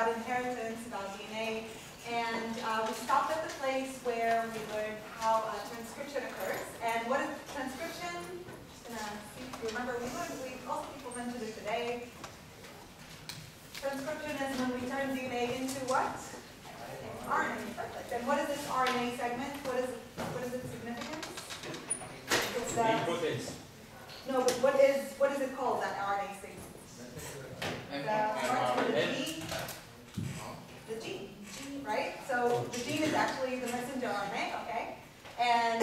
about inheritance, about DNA, and we stopped at the place where we learned how transcription occurs. And what is transcription? I'm just going to see if you remember. Most people mentioned it today. Transcription is when we turn DNA into what? RNA. Perfect. And what is this RNA segment? What is its significance? It's proteins. No, but what is it called, that RNA segment? The gene, right? So the gene is actually the messenger RNA, okay? And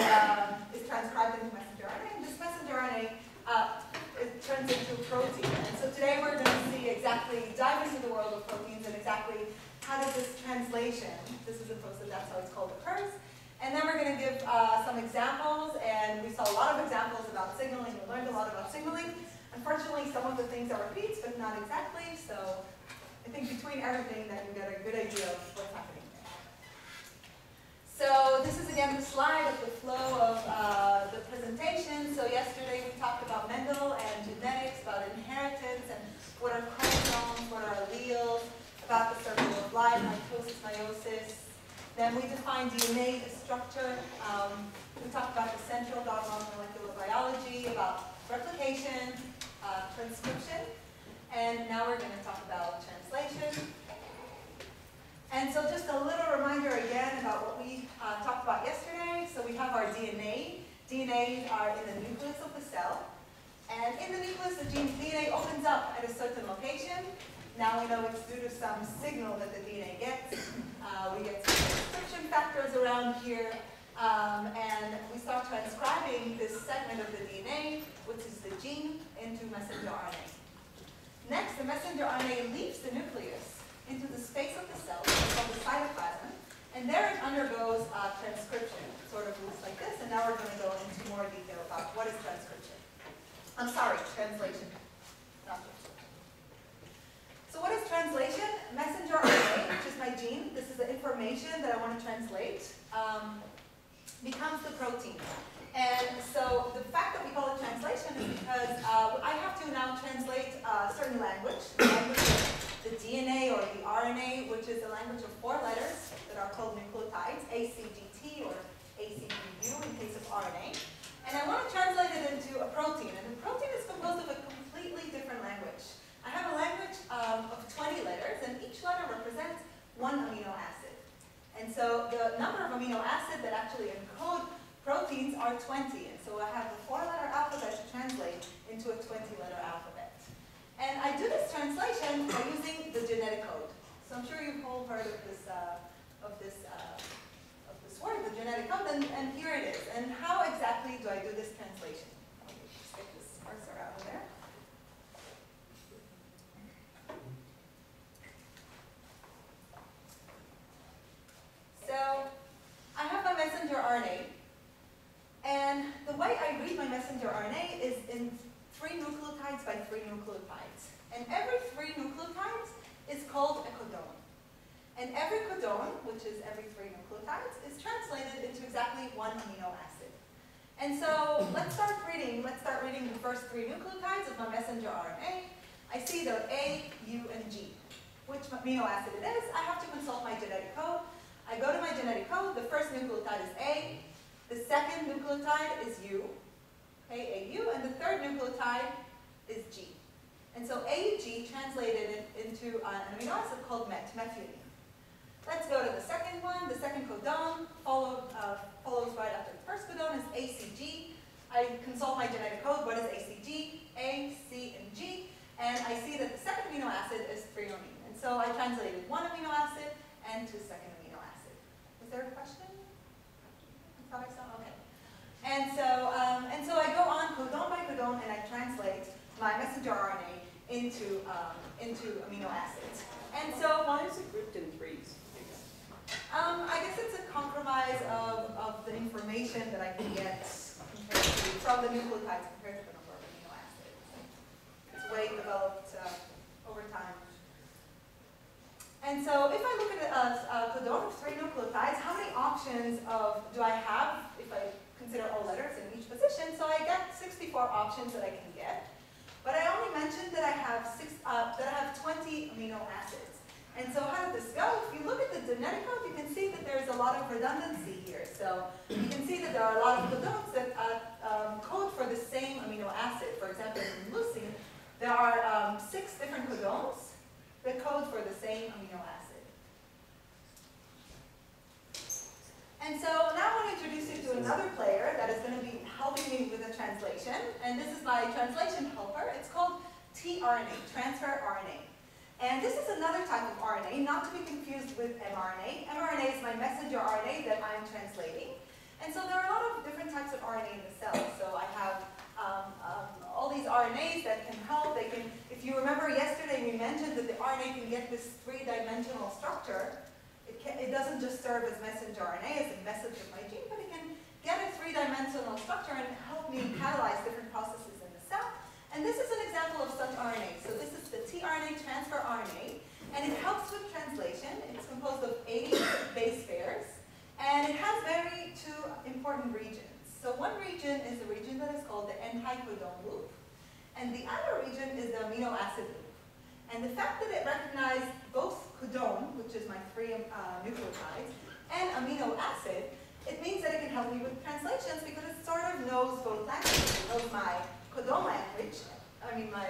is transcribed into messenger RNA. And this messenger RNA it turns into a protein. And so today we're going to see dive into the world of proteins and exactly how does this translation, this is a process, that's how it's called, occurs. And then we're going to give some examples, and we saw a lot of examples about signaling. We learned a lot about signaling. Unfortunately, some of the things are repeats, but not exactly. So I think between everything that you get a good idea of what's happening there. So this is again the slide of the flow of the presentation. So yesterday we talked about Mendel and genetics, about inheritance, and what are chromosomes, what are alleles, about the circle of life, mitosis, meiosis. Then we defined DNA, the structure. We talked about the central dogma of molecular biology, about replication, transcription, and now we're going to talk about translation. And so just a little reminder again about what we talked about yesterday. So we have our DNA. DNA are in the nucleus of the cell. And in the nucleus, the DNA opens up at a certain location. Now we know it's due to some signal that the DNA gets. We get some transcription factors around here. And we start transcribing this segment of the DNA, which is the gene, into messenger RNA. Next, the messenger RNA leaves the nucleus into the space of the cell, called the cytoplasm, and there it undergoes transcription. It sort of looks like this, and now we're going to go into more detail about what is transcription. I'm sorry, translation. Not transcription. So what is translation? Messenger RNA, which is my gene, this is the information that I want to translate, becomes the protein. And so the fact that we call it translation is because I have to now translate a certain language, the language of the DNA or the RNA, which is a language of 4 letters that are called nucleotides, ACGT or ACGU in case of RNA. And I want to translate it into a protein. And the protein is composed of a completely different language. I have a language of 20 letters, and each letter represents 1 amino acid. And so the number of amino acids that actually encode proteins are 20. And so I have the 4-letter alphabet to translate into a 20-letter alphabet. And I do this translation by using the genetic code. So I'm sure you've all heard of this word, the genetic code, and here it is. And how exactly do I do this translation? Let me just get this cursor out of there. So I have my messenger RNA, and the way I read my messenger RNA is in 3 nucleotides by 3 nucleotides. And every 3 nucleotides is called a codon. And every codon, which is every 3 nucleotides, is translated into exactly 1 amino acid. And so let's start reading the first 3 nucleotides of my messenger RNA. I see they're A, U, and G. Which amino acid it is, I have to consult my genetic code. I go to my genetic code, the first nucleotide is A, the second nucleotide is U, okay, AU, and the third nucleotide is G. And so AUG translated into an amino acid called methionine. Let's go to the second one. The second codon follows right after the first codon is ACG. I consult my genetic code. What is ACG? A, C, and G. And I see that the second amino acid is threonine. And so I translated 1 amino acid and 2 second amino acid. Was there a question? I thought I saw. Okay. And so I go on codon by codon and I translate my messenger RNA into amino acids. And so why is it grouped in 3s? I guess it's a compromise of the information that I can get from the nucleotides compared to the number of amino acids. It's way developed over time. And so if I look at a codon of 3 nucleotides, how many options do I have if I consider all letters in each position? So I get 64 options that I can get. But I only mentioned that I have 20 amino acids. And so how does this go? If you look at the genetic code, you can see that there's a lot of redundancy here. So you can see that there are a lot of codons that code for the same amino acid. For example, in leucine, there are 6 different codons that code for the same amino acid. And so now I want to introduce you to another player that is going to be helping me with the translation. And this is my translation helper. It's called tRNA, Transfer Rna. And this is another type of RNA, not to be confused with mRNA. mRNA is my messenger RNA that I'm translating. And so there are a lot of different types of RNA in the cell. So I have all these RNAs that can help. They can, if you remember yesterday, we mentioned that the RNA can get this 3-dimensional structure. It doesn't just serve as messenger RNA, as a message of my gene, but it can get a 3-dimensional structure and help me catalyze different processes in the cell. And this is an example of such RNA. So this is the tRNA Transfer Rna, and it helps with translation. It's composed of 80 base pairs, and it has two important regions. So one region is the region that is called the anti-codon loop, and the other region is the amino acid loop. And the fact that it recognized both codon, which is my 3 nucleotides, and amino acid, it means that it can help me with translations because it sort of knows both languages. It knows my codon language, my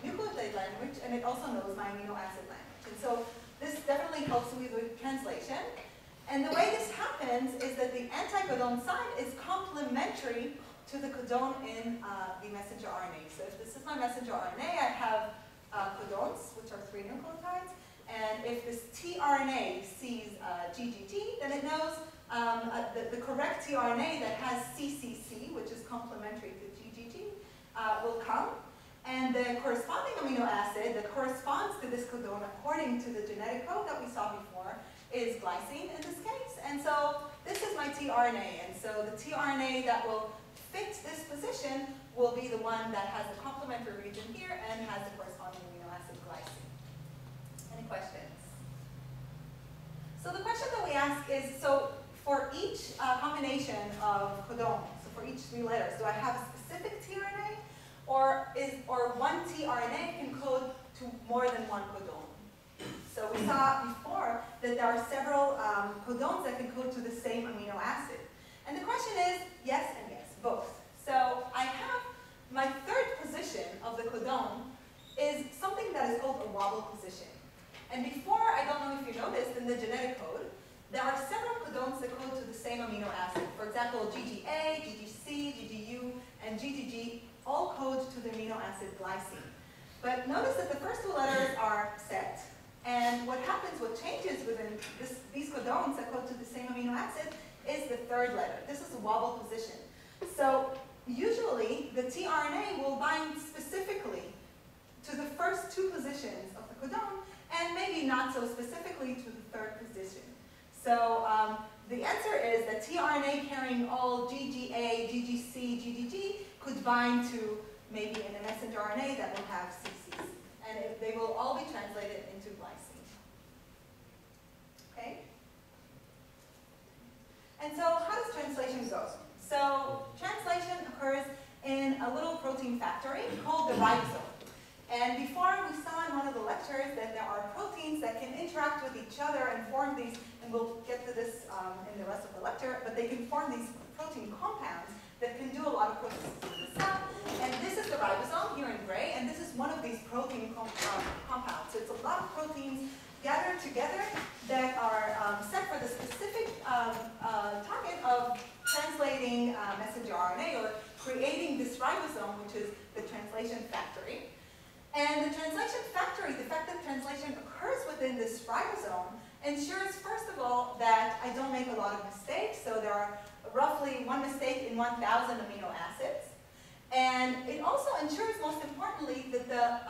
nucleotide language, and it also knows my amino acid language. And so this definitely helps me with translation. And the way this happens is that the anti-codon side is complementary to the codon in the messenger RNA. So if this is my messenger RNA, I have codons, which are 3 nucleotides. And if this tRNA sees GGG, then it knows the correct tRNA that has CCC, which is complementary to GGG, will come. And the corresponding amino acid that corresponds to this codon according to the genetic code that we saw before is glycine in this case. And so this is my tRNA. And so the tRNA that will fit this position will be the one that has the complementary region here and has the corresponding amino acid glycine. Any questions? So the question that we ask is, so for each combination of codons, so for each 3 letters, do I have a specific tRNA? Or one tRNA can code to more than one codon? So we saw before that there are several codons that can code to the same amino acid. And the question is, yes and yes, both. So I have my 3rd position of the codon is something that is called a wobble position. And before, I don't know if you noticed, in the genetic code, there are several codons that code to the same amino acid. For example, GGA, GGC, GGU, and GGG all code to the amino acid glycine. But notice that the first 2 letters are set, and what happens, what changes within these codons that code to the same amino acid is the 3rd letter. This is a wobble position. So usually, the tRNA will bind specifically to the first 2 positions of the codon, and maybe not so specifically to the 3rd position. So the answer is that tRNA carrying all GGA, GGC, GGG could bind to maybe in a messenger RNA that will have CCs. And they will all be translated into glycine. Okay? And so how does translation go? So translation occurs in a little protein factory called the ribosome. And before, we saw in one of the lectures that there are proteins that can interact with each other and form these, and we'll get to this in the rest of the lecture, but they can form these protein compounds that can do a lot of processes in the cell. And this is the ribosome here in gray, and this is one of these protein compounds. So it's a lot of proteins gathered together that are set for the specific target of translating messenger RNA or creating this ribosome, which is the translation factory. And the translation factory, the fact that translation occurs within this ribosome, ensures, first of all, that I don't make a lot of mistakes. So there are roughly 1 mistake in 1,000 amino acids. And it also ensures, most importantly, that the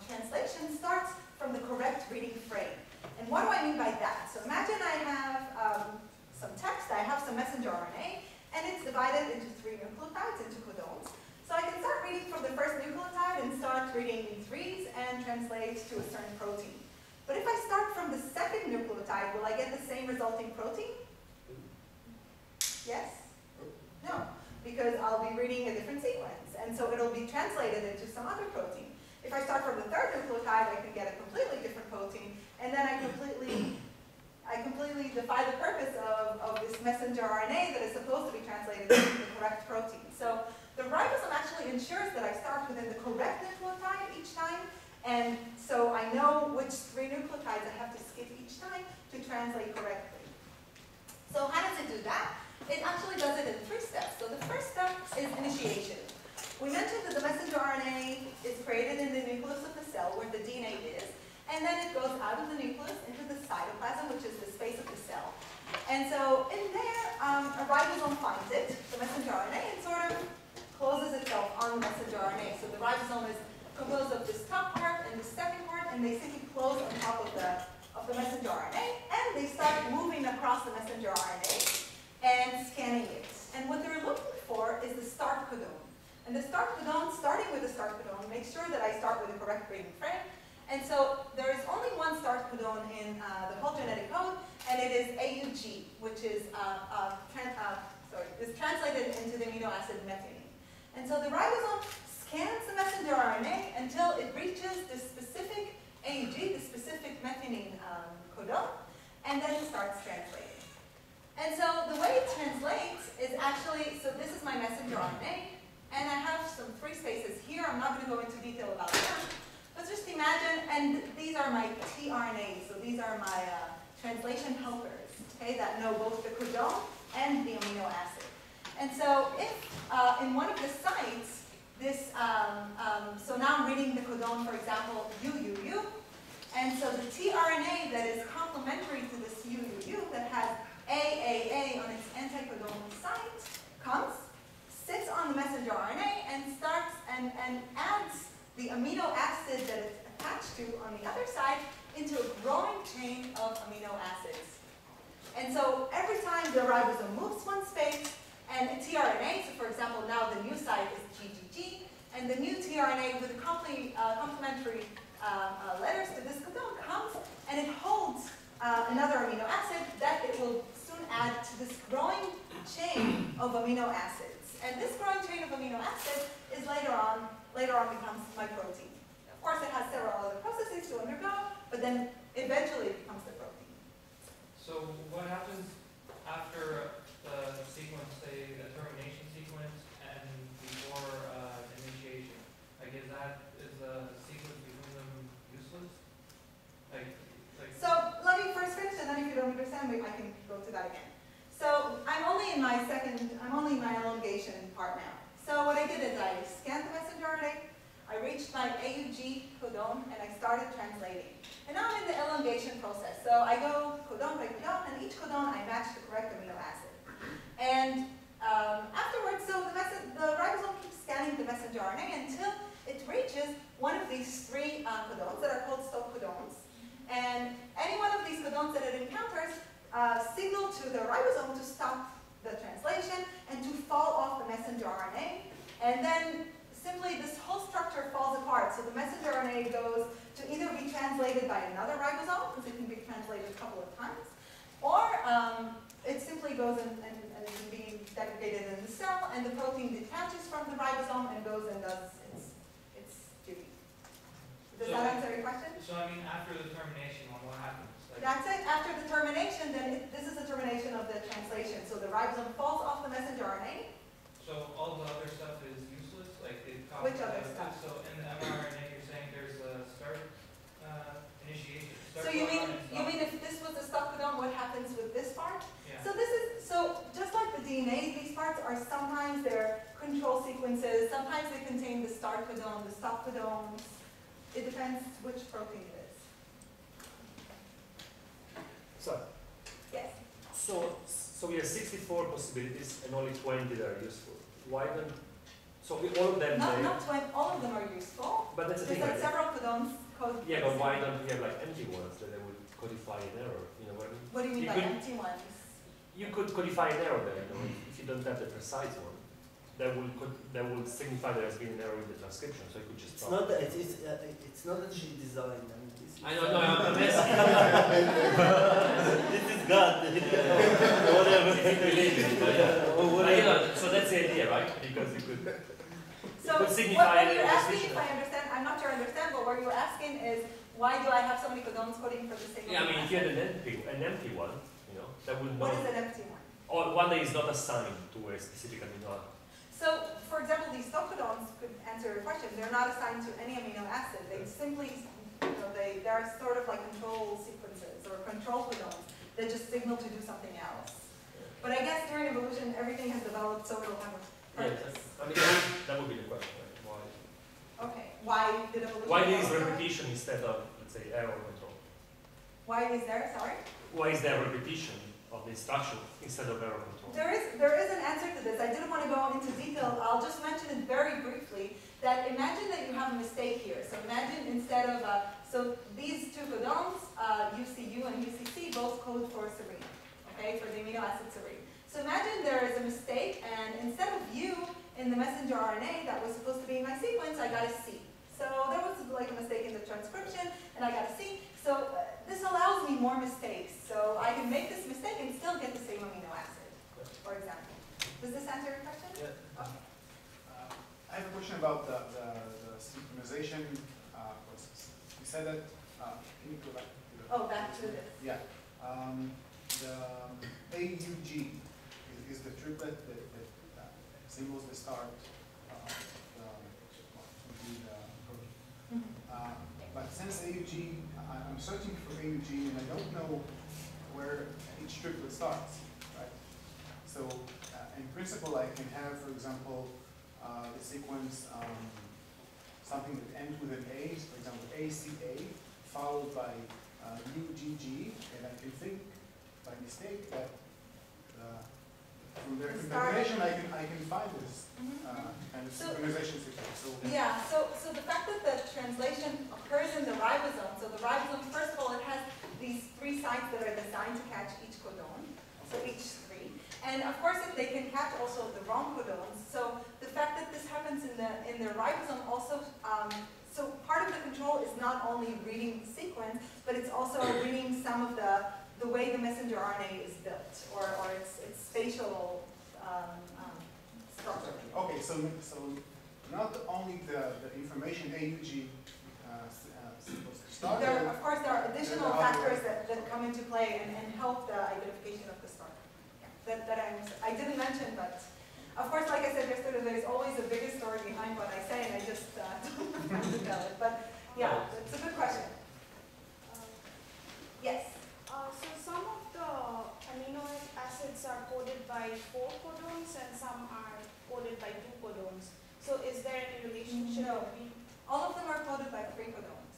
translation starts from the correct reading frame. And what do I mean by that? So imagine I have some text, I have some messenger RNA, and it's divided into 3 nucleotides, into codons. So I can start reading from the first nucleotide and start reading in 3s and translate to a certain protein. But if I start from the 2nd nucleotide, will I get the same resulting protein? Yes? No, because I'll be reading a different sequence, and so it'll be translated into some other protein. If I start from the 3rd nucleotide, I can get a completely different protein, and then I completely defy the purpose of this messenger RNA that is supposed to be translated into the correct protein. So the ribosome actually ensures that I start within the correct nucleotide each time, and so I know which 3 nucleotides I have to skip each time to translate correctly. So how does it do that? It actually does it in 3 steps. So the first step is initiation. We mentioned that the messenger RNA is created in the nucleus of the cell where the DNA is, and then it goes out of the nucleus into the cytoplasm, which is the space of the cell. And so in there, a ribosome finds it, the messenger RNA, and sort of closes itself on the messenger RNA. So the ribosome is composed of this top part and the second part, and they simply close on top of the messenger RNA, and they start moving across the messenger RNA and scanning it. And what they're looking for is the start codon. And the start codon, starting with the start codon, makes sure that I start with the correct reading frame. And so there is only one start codon in the whole genetic code, and it is AUG, which is translated into the amino acid methionine. And so the ribosome scans the messenger RNA until it reaches the specific AUG, the specific methionine codon, and then it starts translating. And so the way it translates is actually, so this is my messenger RNA, and I have some free spaces here. I'm not going to go into detail about them, but just imagine, and these are my tRNAs, so these are my translation helpers, okay, that know both the codon and the amino acid. And so if in one of the sites, this, so now I'm reading the codon, for example, UUU, and so the tRNA that is complementary to this UUU that has AAA on its anticodonal site comes, sits on the messenger RNA, and starts and adds the amino acid that it's attached to on the other side into a growing chain of amino acids. And so every time the ribosome moves one space, and a tRNA, so for example, now the new site is GGG, and the new tRNA with the complementary letters to this codon comes, and it holds another amino acid that it will soon add to this growing chain of amino acids. And this growing chain of amino acids is later on becomes my protein. Of course, it has several other processes to undergo, but then eventually it becomes the protein. So what happens after the sequence, say the termination sequence, and before initiation? Like, is the sequence between them useless? So let me first finish, and then if you don't understand me, I can go to that again. So I'm only in my elongation part now. So what I did is I scanned the messenger RNA, I reached my AUG codon, and I started translating. And now I'm in the elongation process. So I go codon by codon, and each codon I match the correct amino acid. And afterwards, so the ribosome keeps scanning the messenger RNA until it reaches one of these 3 codons that are called stop codons. And any one of these codons that it encounters signal to the ribosome to stop the translation and to fall off the messenger RNA. And then simply this whole structure falls apart. So the messenger RNA goes to either be translated by another ribosome, because it can be translated a couple of times, or it simply goes and is being degraded in the cell, and the protein detaches from the ribosome and goes and does its duty. Does that answer your question? So I mean, after the termination, what happens? That's it. After the termination, then this is the termination of the translation. So the ribosome falls off the messenger RNA. So all the other stuff is useless? Like which other stuff? So in the mRNA, you're saying there's a start initiation. So you mean if this was a stop codon, what happens with this part? Yeah. So just like the DNA, these parts are sometimes they're control sequences. Sometimes they contain the start codon, the stop codons. It depends which protein it is. So, yes. So we have 64 possibilities and only 20 that are useful. Why don't? So all of them. Not 20. All of them are useful. But that's the thing. There's like several codons. Yeah, but why don't we have like empty ones that they would codify an error? You know what I mean? What do you mean by empty ones? You could codify an error there. You know, if you don't have the precise one, that will signify there has been an error in the transcription. So you could just. It's not that it's not that she designed. I mean, I don't know. I'm messing. This is God. Whatever. So that's the idea, right? Because you could. So what you're asking, if I understand, I'm not sure I understand, but what you're asking is, Why do I have so many codons coding for the same Yeah, I mean, amino if you had acid? an empty one, you know, that would What not. is an empty one? Or one that is not assigned to a specific amino acid. So, for example, these codons could answer your question. They're not assigned to any amino acid. They simply, they're sort of like control sequences or control codons that just signal to do something else. But I guess during evolution, everything has developed so it'll have a purpose. I mean, that would be the question, right? Why? Okay. Why did evolution? Why is develop? repetition instead of, let's say, error control? Why is there? Sorry. Why is there repetition of the instruction instead of error control? There is an answer to this. I didn't want to go into detail. I'll just mention it very briefly. That imagine that you have a mistake here. So imagine instead of so these two codons, UCU and UCC, both code for serine. Okay, for the amino acid serine. So imagine there is a mistake, and instead of U in the messenger RNA that was supposed to be in my sequence, I got a C. So there was like a mistake in the transcription, and I got a C. So this allows me more mistakes. So I can make this mistake and still get the same amino acid, for example. Does this answer your question? Yeah. Okay. I have a question about the synchronization process. You said that, can you go back to the... Oh, back to this. Yeah. The AUG is the triplet that symbols the start of the protein. But since AUG, I'm searching for AUG and I don't know where each triplet starts, right? So in principle, I can have, for example, the sequence something that ends with an A, for example, ACA, followed by UGG, and I can think by mistake that from their configuration I can find this kind of synchronization sequence. So, yeah, so the fact that the translation occurs in the ribosome, so the ribosome, first of all, it has these 3 sites that are designed to catch each codon, so each 3. And of course, if they can catch also the wrong codons, so the fact that this happens in the ribosome also, so part of the control is not only reading the sequence, but it's also reading some of the way the messenger RNA is built, or its spatial structure. okay, so not only the information AUG supposed to start. Of course, there are additional factors that come into play and help the identification of the start. Yeah, that I didn't mention, but of course, like I said yesterday, there's always a bigger story behind what I say, and I just don't have time to tell it. But yeah, it's a good question. Yes. So some of the amino acids are coded by 4 codons and some are coded by 2 codons. So is there any relationship No. between? All of them are coded by 3 codons.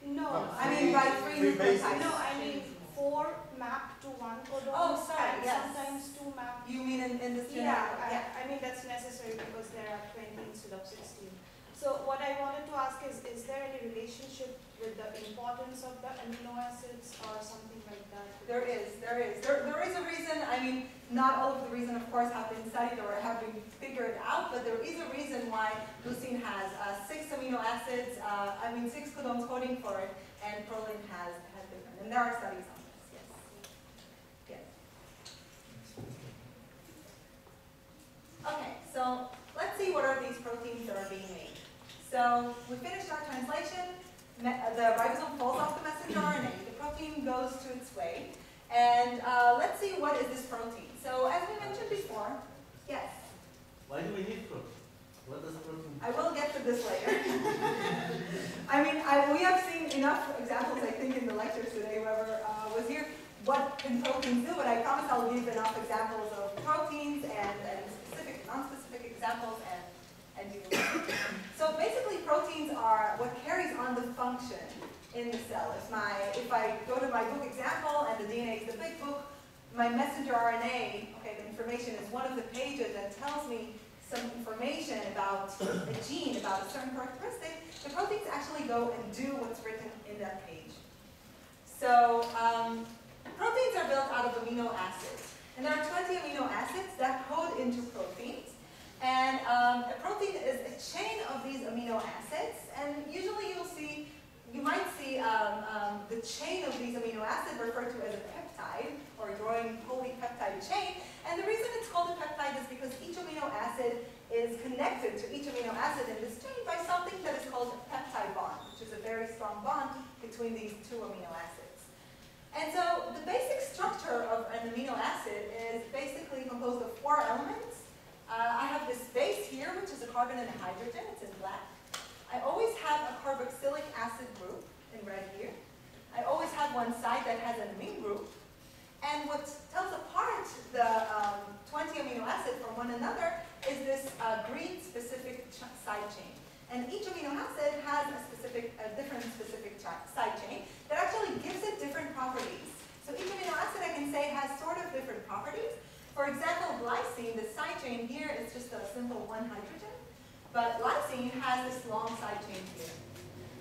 No. I mean by 3 nucleotides. No, I mean 4 map to 1 codon. Oh, sorry, and yes. sometimes 2 map. You mean in this Yeah, genetic? I mean that's necessary because there are 20 instead of 16. So what I wanted to ask is there any relationship with the importance of the amino acids or something like that? There is a reason. I mean, not all of the reason, of course, have been studied or have been figured out, but there is a reason why leucine has 6 amino acids, 6 codons coding for it, and proline has different. And there are studies on this, yes. Yes. Okay, so let's see what are these proteins that are being made. So we finished our translation. The ribosome falls off the messenger RNA. The protein goes to its way. And let's see what is this protein. So as we mentioned before, yes? Why do we need protein? What does protein do? I will get to this later. I mean, we have seen enough examples, I think, in the lectures today, whoever was here, what can proteins do, but I promise I'll give enough examples of proteins and specific, non-specific examples, and you will see. So basically, proteins are what carries on the function in the cell. If I go to my book example, and the DNA is the big book, my messenger RNA, okay, the information is one of the pages that tells me some information about a gene, about a certain characteristic, the proteins actually go and do what's written in that page. So proteins are built out of amino acids. And there are 20 amino acids that code into proteins. And a protein is a chain of these amino acids. And usually you might see the chain of these amino acids referred to as a peptide, or a growing polypeptide chain. And the reason it's called a peptide is because each amino acid is connected to each amino acid in this chain by something that is called a peptide bond, which is a very strong bond between between these two amino acids. And so the basic structure of an amino acid is basically composed of 4 elements. I have this base here, which is a carbon and a hydrogen. It's in black. I always have a carboxylic acid group in red here. I always have one side that has an amine group. And what tells apart the 20 amino acids from one another is this green specific side chain. And each amino acid has a different specific side chain that actually gives it different properties. So each amino acid, I can say, has sort of different properties. For example, glycine, the side chain here is just a simple 1 hydrogen. But lysine has this long side chain here.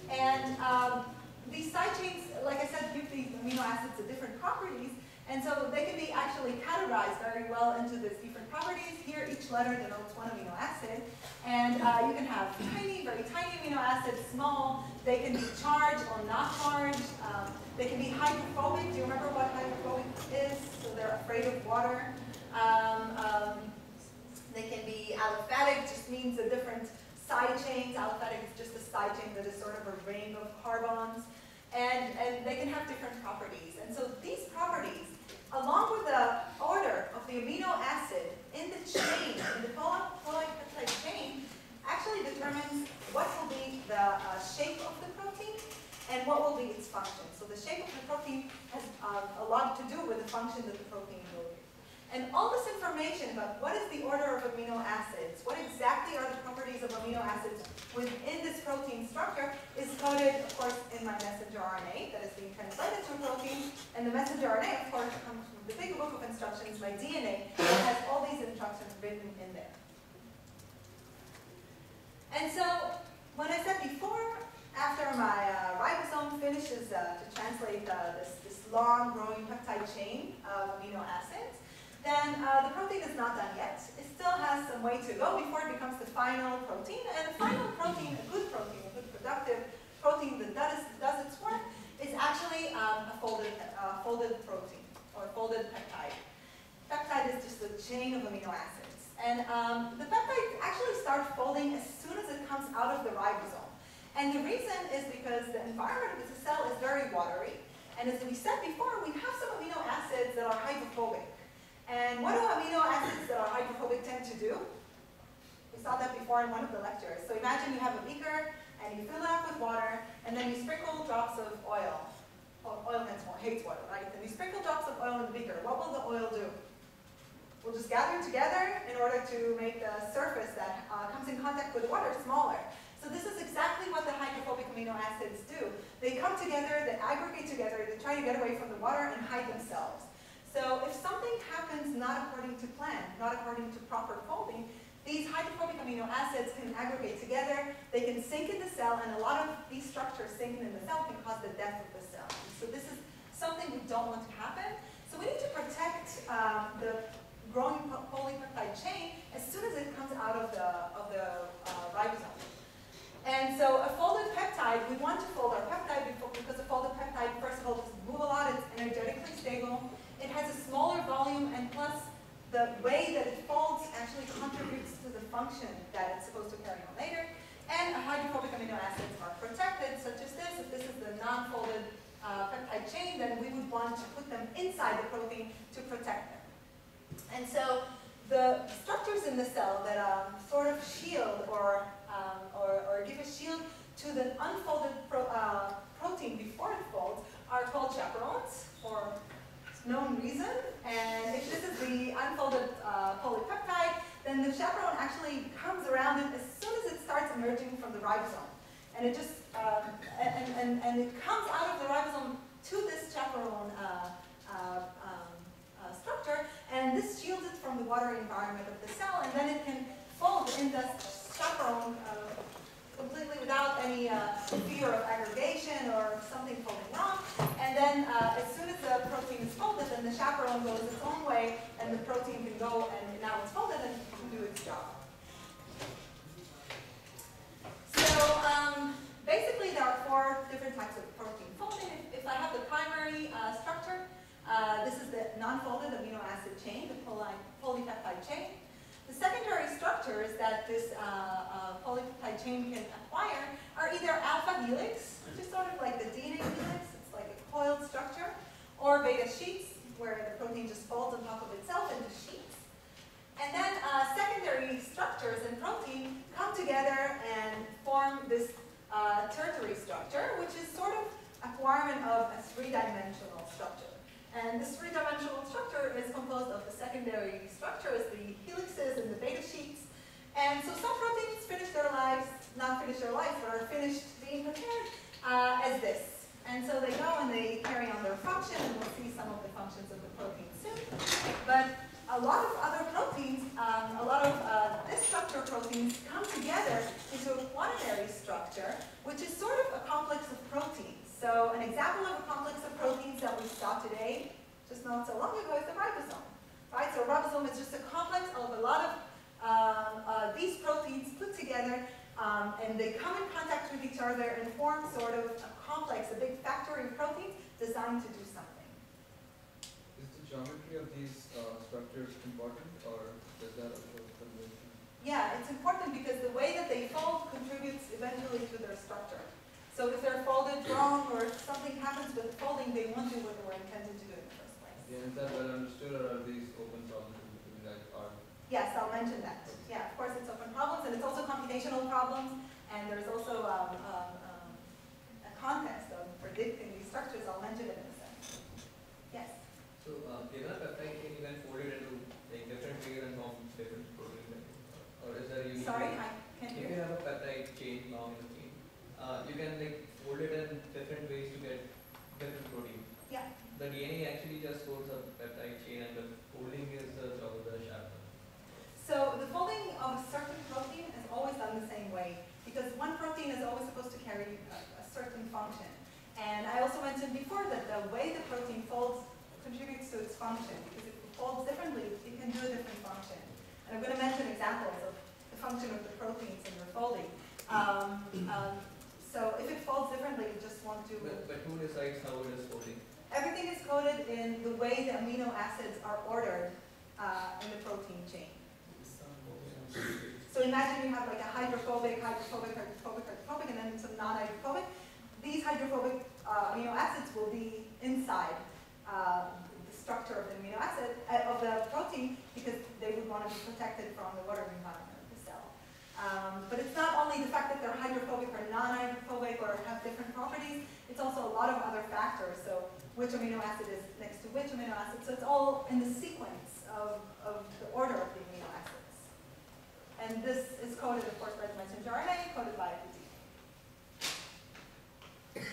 And these side chains, like I said, give these amino acids different properties. And so they can be actually categorized very well into these different properties. Here, each letter denotes one amino acid. And you can have tiny, very tiny amino acids, small. They can be charged or not charged. They can be hydrophobic. Do you remember what hydrophobic is? So they're afraid of water. They can be aliphatic, just means a different side chains. Aliphatic is just a side chain that is sort of a ring of carbons. And they can have different properties. And so these properties, along with the order of the amino acid in the chain, in the polypeptide chain, actually determines what will be the shape of the protein and what will be its function. So the shape of the protein has a lot to do with the function that the protein will be. And all this information about what is the order of amino acids, what exactly are the properties of amino acids within this protein structure is coded, of course, in my messenger RNA that is being translated to a protein. And the messenger RNA, of course, comes from the big book of instructions, my DNA, that has all these instructions written in there. And so, when I said before, after my ribosome finishes to translate this long growing peptide chain of amino acids, then the protein is not done yet. It still has some way to go before it becomes the final protein. And the final protein, a good productive protein that does its work, is actually a folded protein, or folded peptide. Peptide is just a chain of amino acids. And the peptides actually start folding as soon as it comes out of the ribosome. And the reason is because the environment of the cell is very watery. And as we said before, we have some amino acids that are hydrophobic. And what do amino acids that are hydrophobic tend to do? We saw that before in one of the lectures. So imagine you have a beaker, and you fill it up with water, and then you sprinkle drops of oil. Well, oil hates water, right? And you sprinkle drops of oil in the beaker. What will the oil do? We'll just gather together in order to make the surface that comes in contact with the water smaller. So this is exactly what the hydrophobic amino acids do. They come together, they aggregate together, they try to get away from the water and hide themselves. So if something happens not according to plan, not according to proper folding, these hydrophobic amino acids can aggregate together, they can sink in the cell, and a lot of these structures sinking in the cell can cause the death of the cell. So this is something we don't want to happen. So we need to protect the growing polypeptide chain as soon as it comes out of the ribosome. And so a folded peptide, we want to fold our peptide because a folded peptide, first of all, doesn't move a lot, it's energetically stable. It has a smaller volume, and plus the way that it folds actually contributes to the function that it's supposed to carry on later. And hydrophobic amino acids are protected, such as this. If this is the non-folded peptide chain, then we would want to put them inside the protein to protect them. And so the structures in the cell that sort of shield or give a shield to the unfolded protein before it folds are called chaperones for known reason. And if this is the unfolded polypeptide, then the chaperone actually comes around it as soon as it starts emerging from the ribosome. And it just and it comes out of the ribosome to this chaperone structure, and this shields it from the water environment of the cell, and then it can fold in the chaperone completely without any fear of aggregation or something folding wrong. And then as soon as the protein is folded, then the chaperone goes its own way, and the protein can go, and now it's folded and can do its job. So basically there are 4 different types of protein folding. If I have the primary structure, this is the non-folded amino acid chain, the polypeptide chain. The secondary structures that this polypeptide chain can acquire are either alpha helix, just sort of like the DNA helix, it's like a coiled structure, or beta sheets, where the protein just folds on top of itself into sheets. And then secondary structures in protein come together and form this tertiary structure, which is sort of a requirement of a three-dimensional structure. And this three-dimensional structure is composed of the secondary structures, the helixes and the beta sheets. And so some proteins finish their lives, not finish their lives, but are finished being prepared as this. And so they go and they carry on their function, and we'll see some of the functions of the protein soon. But a lot of other proteins, a lot of this structure proteins come together into a quaternary structure, which is sort of a complex of proteins. So an example of a complex of proteins that we saw today, just not so long ago, is the ribosome. Right? So a ribosome is just a complex of a lot of these proteins put together, and they come in contact with each other and form sort of a complex, a big factory of proteins designed to do something. Is the geometry of these structures important, or does that also convention? Yeah, it's important because the way that they fold contributes eventually to their structure. So if they're folded wrong or if something happens with folding, they won't do what they were intended to do in the first place. Yeah, is that well understood, or are these open problems that are? Yes, I'll mention that. Yeah, of course it's open problems, and it's also computational problems, and there's also a context of predicting these structures. I'll mention it in a second. Yes? So, given a peptide chain, you can fold it into like different ways and form different proteins, or is there a unique? Sorry, I can't If hear. you have a peptide chain long in the chain, you can like fold it in different ways to get different protein. Yeah. The DNA actually just holds a peptide chain, and the folding is the job of the chapter. So the folding of a certain protein is always done the same way, because one protein is always supposed to carry a certain function. And I also mentioned before that the way the protein folds contributes to its function, because if it folds differently, it can do a different function. And I'm going to mention examples of the function of the proteins in their folding. So if it folds differently, you just want to... But who decides how it is folding? Everything is coded in the way the amino acids are ordered in the protein chain. So imagine you have like a hydrophobic, and then some non-hydrophobic. These hydrophobic amino acids will be inside the structure of the amino acid, of the protein, because they would want to be protected from the water environment of the cell. But it's not only the fact that they're hydrophobic or non-hydrophobic or have different properties, it's also a lot of other factors. So which amino acid is next to which amino acid. So it's all in the sequence of the order of the amino acids. And this is coded, of course, by the messenger RNA, coded by the DNA.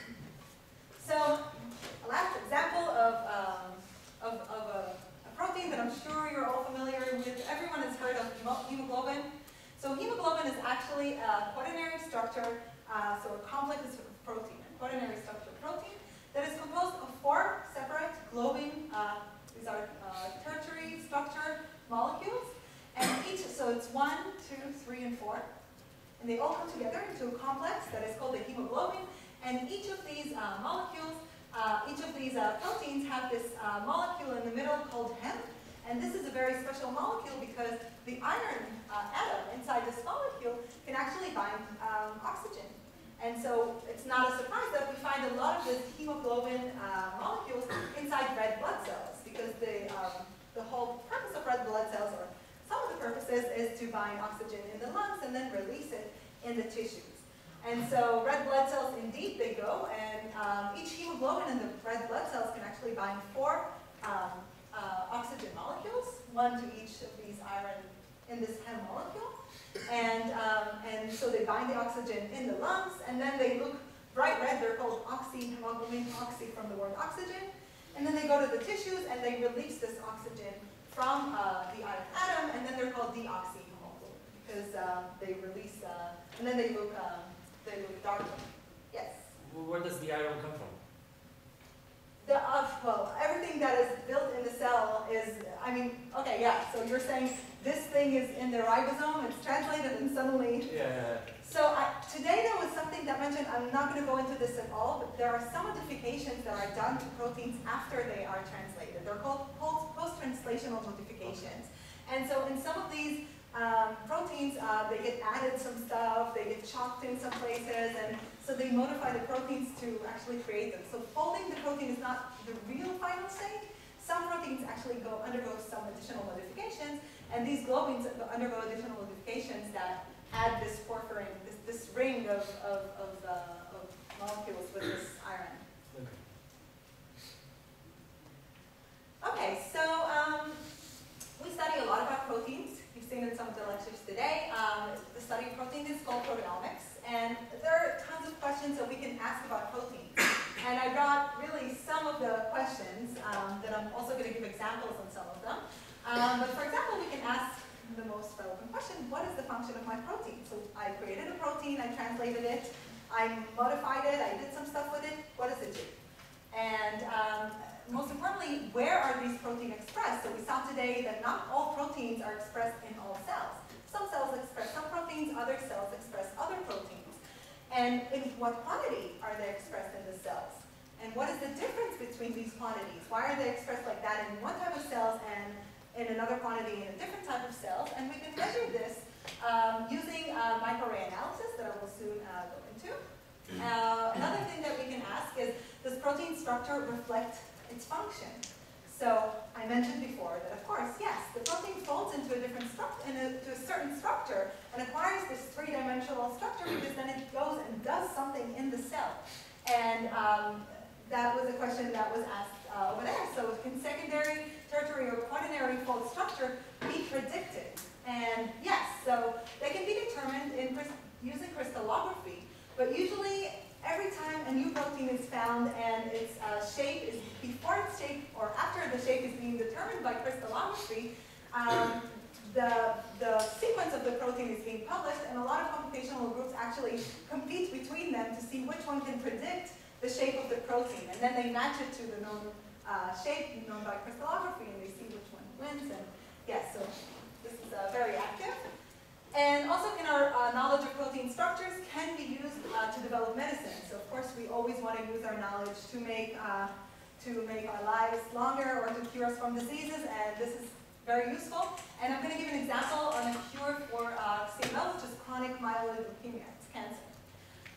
So a last example of a protein that I'm sure you're all familiar with. Everyone has heard of hemoglobin. So hemoglobin is actually a quaternary structure, so a complex of protein, a quaternary structure protein that is composed of 4 separate globin, these are tertiary structure molecules, and each, so it's 1, 2, 3, and 4, and they all come together into a complex that is called the hemoglobin, and each of these molecules, each of these proteins have this molecule in the middle called hem, and this is a very special molecule because the iron atom inside this molecule can actually bind oxygen. And so it's not a surprise that we find a lot of this hemoglobin molecules inside red blood cells, because the whole purpose of red blood cells, or some of the purposes, is to bind oxygen in the lungs and then release it in the tissues. And so red blood cells, indeed, they go, and each hemoglobin in the red blood cells can actually bind 4 oxygen molecules, 1 to each of these iron in this hem molecule. And so they bind the oxygen in the lungs, and then they look bright red. They're called oxyhemoglobin, oxy from the word oxygen. And then they go to the tissues, and they release this oxygen from the iron atom, and then they're called deoxyhemoglobin, because they release, and then they look darker. Yes? Where does the iron come from? Well, everything that is built in the cell is, I mean, okay, yeah, so you're saying this thing is in the ribosome, it's translated, and suddenly... Yeah. So today there was something that mentioned, I'm not going to go into this at all, but there are some modifications that are done to proteins after they are translated. They're called post-translational modifications. And so in some of these proteins, they get added some stuff, off, they get chopped in some places, and so they modify the proteins to actually create them. So folding the protein is not the real final state. Some proteins actually undergo some additional modifications, and these globins undergo additional modifications that add this porphyrin, this ring of molecules with this iron. Okay, so we study a lot about proteins. You've seen in some of the lectures today. The study of proteins is called proteomics, and there are tons of questions that we can ask about proteins. And I brought really some of the questions that I'm also going to give examples on some of them. But for example, we can ask the most relevant question: what is the function of my protein? So I created a protein, I translated it, I modified it, I did some stuff with it. What does it do? And most importantly, where are these proteins expressed? So we saw today that not all proteins are expressed in all cells. Some cells express some proteins, other cells express other proteins. And in what quantity are they expressed in the cells? And what is the difference between these quantities? Why are they expressed like that in one type of cells and in another quantity in a different type of cells? And we can measure this using microarray analysis that I will soon go into. Another thing that we can ask is, does protein structure reflect its function? So I mentioned before that, of course, yes, the protein folds into a different into a certain structure and acquires this three-dimensional structure because then it goes and does something in the cell. And that was a question that was asked over there. So can secondary, tertiary, or quaternary fold structure be predicted? And yes, so they can be determined using crystallography. But usually, every time a new protein is found and its shape is before its shape or after the shape is being determined by crystallography, the sequence of the protein is being published, and a lot of computational groups actually compete between them to see which one can predict the shape of the protein, and then they match it to the known shape known by crystallography, and they see which one wins. And yes, so this is very active. And also, our knowledge of protein structures can be used to develop medicine. So, of course, we always want to use our knowledge to make our lives longer or to cure us from diseases, and this is very useful. And I'm going to give an example on a cure for CML, which is chronic myeloid leukemia. It's cancer.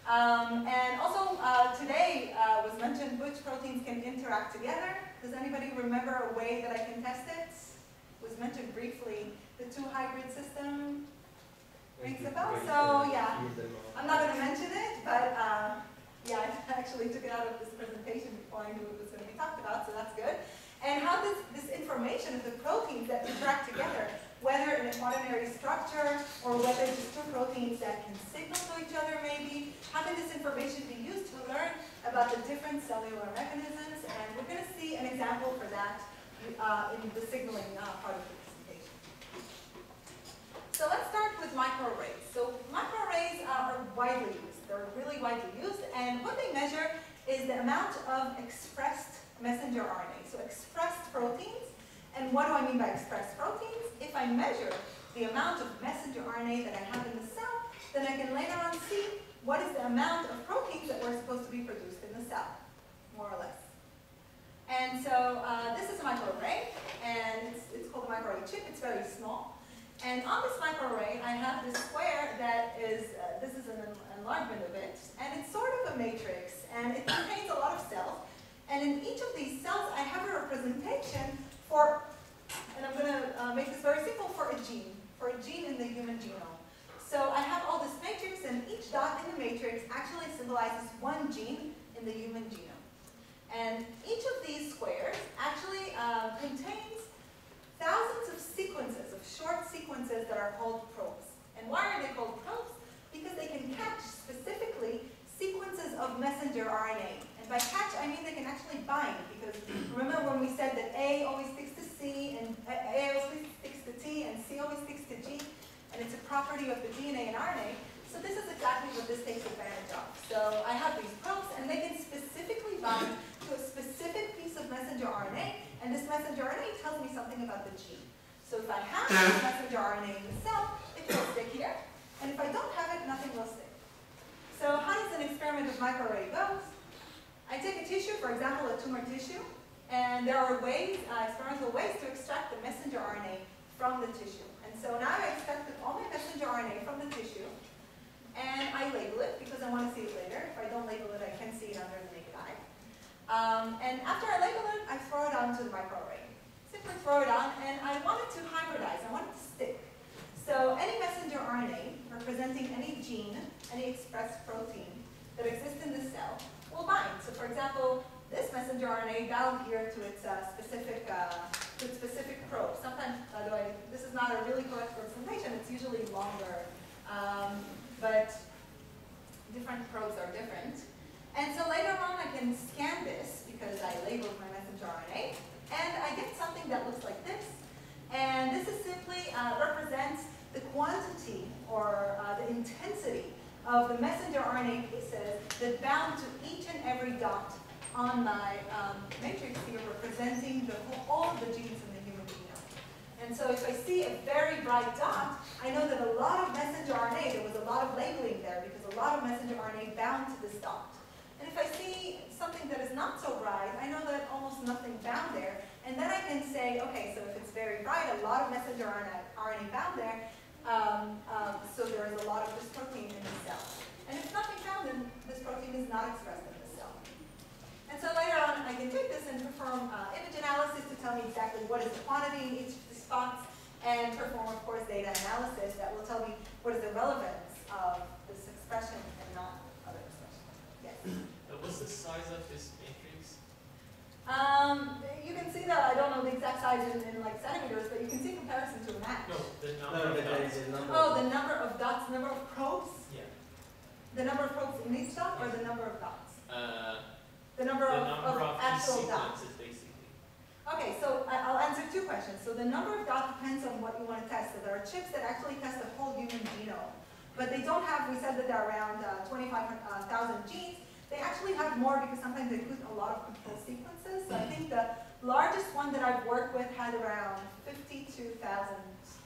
And also, today was mentioned which proteins can interact together. Does anybody remember a way that I can test it? It was mentioned briefly, the two-hybrid system. Rings a bell? So yeah, I'm not going to mention it, but yeah, I actually took it out of this presentation before I knew it was going to be talked about, so that's good. And how does this information of the proteins that interact together, whether in a quaternary structure or whether just two proteins that can signal to each other maybe, how can this information be used to learn about the different cellular mechanisms? And we're going to see an example for that in the signaling part of the presentation. So let's start with microarrays. So microarrays are widely used. They're really widely used, and what they measure is the amount of expressed messenger RNA, so expressed proteins. And what do I mean by expressed proteins? If I measure the amount of messenger RNA that I have in the cell, then I can later on see what is the amount of proteins that were supposed to be produced in the cell, more or less. And so this is a microarray, and it's called a microarray chip. It's very small. And on this microarray, I have this square that is, this is an enlargement of it, and it's sort of a matrix, and it contains a lot of cells. And in each of these cells, I have a representation for, and I'm going to make this very simple, for a gene in the human genome. So I have all this matrix, and each dot in the matrix actually symbolizes one gene in the human genome. And each of these squares actually contains thousands of sequences, of short sequences that are called probes. And why are they called probes? Because they can catch specifically sequences of messenger RNA. And by catch, I mean they can actually bind, because remember when we said that A always sticks to C, and A always sticks to T, and C always sticks to G, and it's a property of the DNA and RNA. So this is exactly what this takes advantage of. So I have these probes, and they can specifically bind to a specific piece of messenger RNA, and this messenger RNA tells me something about the gene. So if I have this messenger RNA in the cell, it will stick here, and if I don't have it, nothing will stick. So how does an experiment with microarray go? I take a tissue, for example, a tumor tissue, and there are ways, experimental ways to extract the messenger RNA from the tissue. And so now I extracted all my messenger RNA from the tissue, and any expressed protein that exists in the cell will bind. So for example, this messenger RNA bound here to its specific probe. Sometimes, by the way, this is not a really correct representation, it's usually longer, but different probes are different. And so later on I can scan this because I labeled my messenger RNA, and I get something that looks like this. And this is simply represents the quantity or the intensity of the messenger RNA pieces that bound to each and every dot on my matrix here, representing all of the genes in the human genome. And so if I see a very bright dot, I know that a lot of messenger RNA, there was a lot of labeling there because a lot of messenger RNA bound to this dot. And if I see something that is not so bright, I know that almost nothing bound there. And then I can say, okay, so if it's very bright, a lot of messenger RNA bound there, so there is a lot of this protein in the cell. And if nothing found, then this protein is not expressed in the cell. And so later on, I can take this and perform image analysis to tell me exactly what is the quantity in each of the spots, and perform, of course, data analysis that will tell me what is the relevance of this expression and not other expression. Yes? What's the size of this matrix? You can see that I don't know the exact size in like centimeters, but you can see comparison to a match. No, the number of dots. Oh, the number of dots, number of probes? Yeah. The number of probes in each dot, or the number of dots? The number the of number of actual dots. sequences, basically. Okay, so I'll answer two questions. So the number of dots depends on what you want to test. So there are chips that actually test the whole human genome, but they don't have, we said that there are around 25,000 genes. They actually have more because sometimes they put a lot of control sequences. So I think the largest one that I've worked with had around 52,000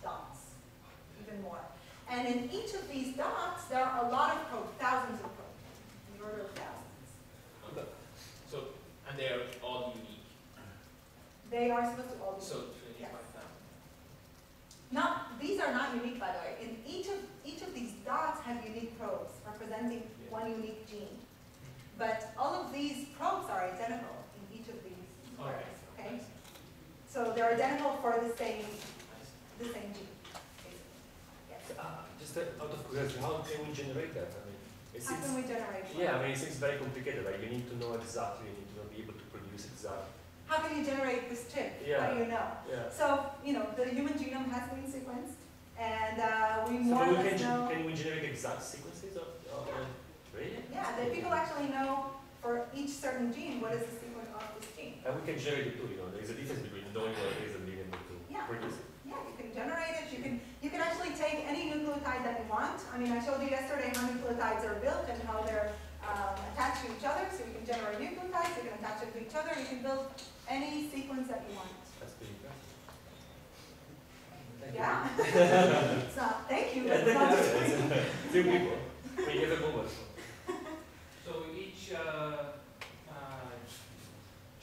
dots, even more. And in each of these dots, there are a lot of probes, thousands of probes, in the order of thousands. Okay. So, and they are all unique. They are supposed to all be So, unique. 25,000. These are not unique, by the way. In each of these dots have unique probes representing one unique gene. But all of these probes are identical in each of these squares, okay? So they're identical for the same gene, basically. Yes. Just out of curiosity, how can we generate that? I mean, it How seems, can we generate one? yeah, I mean, it seems very complicated. Like you need to know exactly, you need to be able to produce exactly. How can you generate this chip? Yeah. How do you know? Yeah. So, you know, the human genome has been sequenced, and we So more or less know. can we generate exact sequences of really? Yeah, the people actually know for each certain gene what is the sequence of this gene. And we can generate it too, you know, there's a difference between knowing what it is and being able to produce it. Yeah, you can generate it. You can actually take any nucleotide that you want. I mean, I showed you yesterday how nucleotides are built and how they're attached to each other. So you can generate nucleotides, you can attach them to each other, you can build any sequence that you want. That's pretty impressive. Yeah. So, thank you. Yeah, thank you. Few people. We give a moment. So each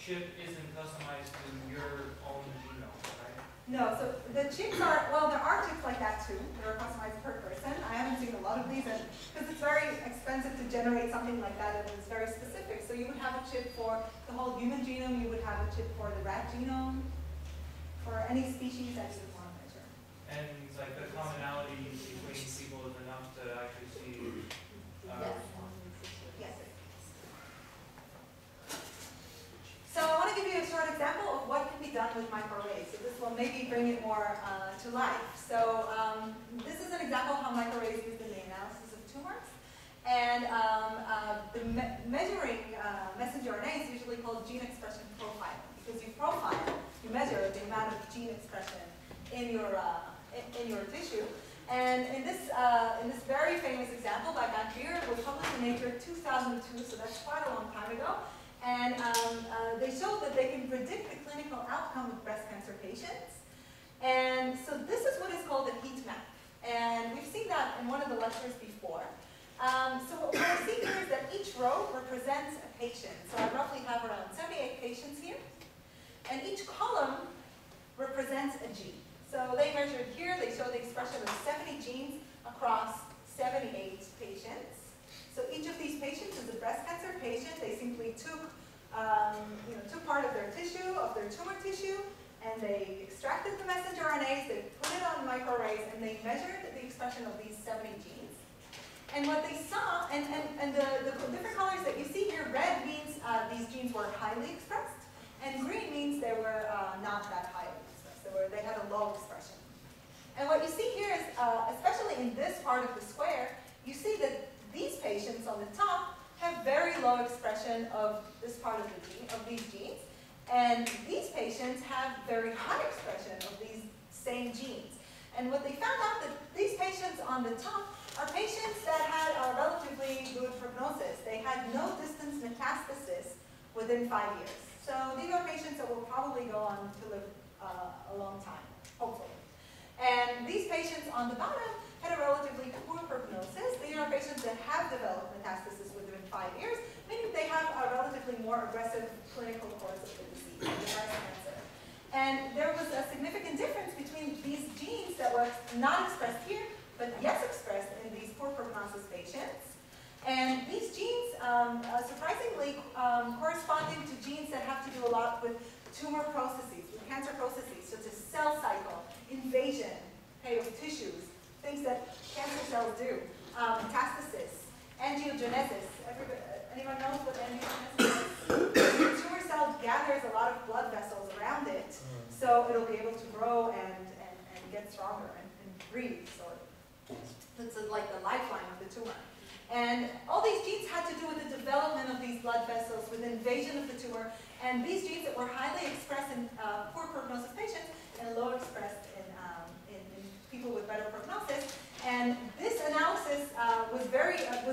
chip isn't customized to your own genome, right? No, so the chips are, well, there are chips like that too, that are customized per person. I haven't seen a lot of these because it's very expensive to generate something like that and it's very specific. So you would have a chip for the whole human genome, you would have a chip for the rat genome, for any species that you would want to measure. And like the commonality between people is enough to actually see. Yes. So I want to give you a short example of what can be done with microarrays. So this will maybe bring it more to life. So this is an example of how microarrays use in the analysis of tumors. And measuring messenger RNA is usually called gene expression profiling because you profile, you measure the amount of gene expression in your tissue. And in this very famous example by Van Trier, it was published in Nature 2002, so that's quite a long time ago. And they showed that they can predict the clinical outcome of breast cancer patients. And so this is what is called a heat map. And we've seen that in one of the lectures before. So what we see here is that each row represents a patient. So I roughly have around 78 patients here. And each column represents a gene. So they measured here, they show the expression of 70 genes across 78 patients. So each of these patients is a breast cancer patient. They simply took part of their tissue, of their tumor tissue, and they extracted the messenger RNAs, they put it on microarrays, and they measured the expression of these 70 genes. And what they saw, and the different colors that you see here, red means these genes were highly expressed, and green means they were not that highly expressed. They had a low expression. And what you see here is, especially in this part of the square, you see that these patients on the top have very low expression of this part of the gene, of these genes, and these patients have very high expression of these same genes. And what they found out that these patients on the top are patients that had a relatively good prognosis. They had no distant metastasis within 5 years. So these are patients that will probably go on to live a long time, hopefully. And these patients on the bottom had a relatively poor prognosis. These are patients that have developed metastasis within 5 years, meaning they have a relatively more aggressive clinical course of the disease, the breast cancer. And there was a significant difference between these genes that were not expressed here, but yes expressed in these poor prognosis patients. And these genes, surprisingly, corresponding to genes that have to do a lot with tumor processes, with cancer processes, such as cell cycle, invasion, okay, of tissues, things that cancer cells do, metastasis, angiogenesis. Anyone knows what angiogenesis is? The tumor cell gathers a lot of blood vessels around it, so it'll be able to grow and get stronger and breathe. So it's like the lifeline of the tumor. And all these genes had to do with the development of these blood vessels, with invasion of the tumor, and these genes that were highly expressed in poor prognosis patients and low expressed in people with better prognosis. And this analysis was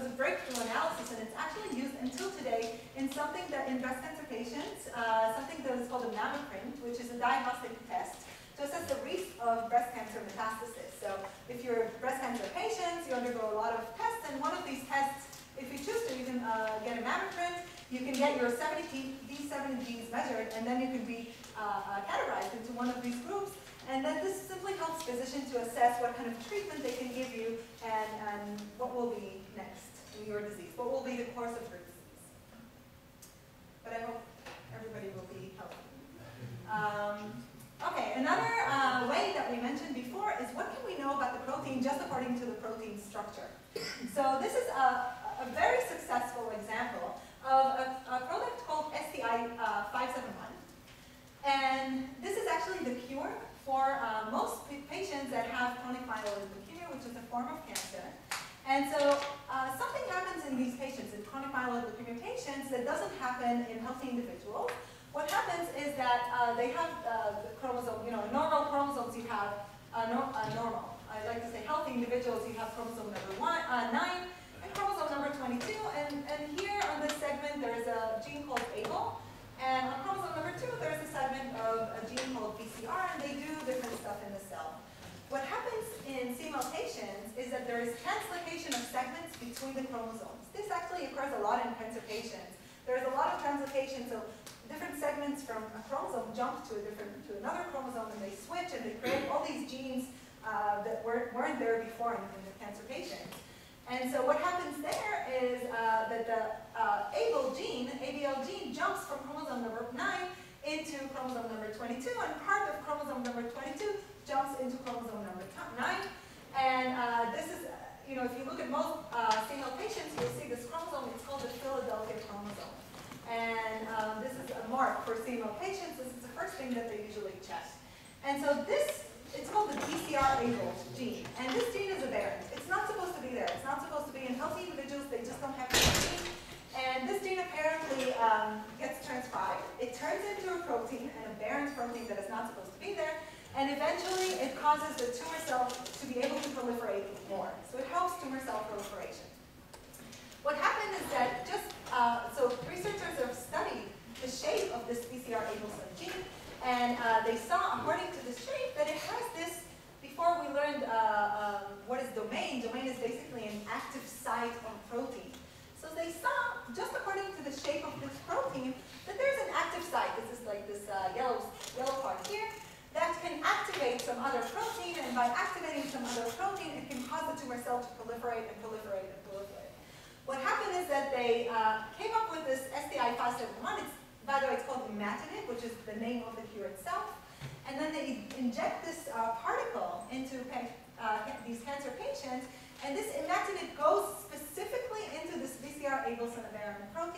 a breakthrough analysis, and it's actually used until today in something that in breast cancer patients, something that is called a mammoprint, which is a diagnostic test to assess the risk of breast cancer metastasis. So if you're breast cancer patients, you undergo a lot of tests, and one of these tests, if you choose to, you can get a mammoprint, you can get your these 70 genes measured, and then you can be categorized into one of these groups. And then this simply helps physicians to assess what kind of treatment they can give you and what will be next in your disease, what will be the course of your disease. But I hope everybody will be healthy. Okay, another way that we mentioned before is what can we know about the protein just according to the protein structure. So this is a very successful example of a product called STI 571. And this is actually the cure for most patients that have chronic myeloid leukemia, which is a form of cancer. And so something happens in these patients, in chronic myeloid leukemia patients, that doesn't happen in healthy individuals. What happens is that they have the chromosome, normal chromosomes you have, normal. I like to say healthy individuals, you have chromosome number 9 and chromosome number 22. And here on this segment, there's a gene called ABL. And on chromosome number 2, there's a segment of a gene called BCR, and they do different stuff in the cell. What happens in CML patients is that there is translocation of segments between the chromosomes. This actually occurs a lot in cancer patients. There's a lot of translocation, so different segments from a chromosome jump to another chromosome, and they switch, and they create all these genes that weren't there before in the cancer patients. And so what happens there is that the ABL gene jumps from chromosome number 9 into chromosome number 22, and part of chromosome number 22 jumps into chromosome number 9. And this is, if you look at most CML patients, you'll see this chromosome. It's called the Philadelphia chromosome. And this is a mark for CML patients. This is the first thing that they usually check. And so it's called the BCR-ABL gene. And this gene is aberrant. It's not supposed to be there. It's not supposed to be in healthy individuals. They just don't have this gene. And this gene apparently gets transcribed. It turns into a protein, an aberrant protein that is not supposed to be there. And eventually, it causes the tumor cell to be able to proliferate more. So it helps tumor cell proliferation. What happened is that so researchers have studied the shape of this BCR-ABL gene. And they saw, according to this shape, that it has this, before we learned what is domain. Domain is basically an active site on protein. So they saw, just according to the shape of this protein, that there's an active site. This is like this yellow part here, that can activate some other protein, and by activating some other protein, it can cause the tumor cell to proliferate and proliferate and proliferate. What happened is that they came up with this STI 571. By the way, it's called imatinib, which is the name of the cure itself. And then they inject this particle into these cancer patients, and this imatinib goes specifically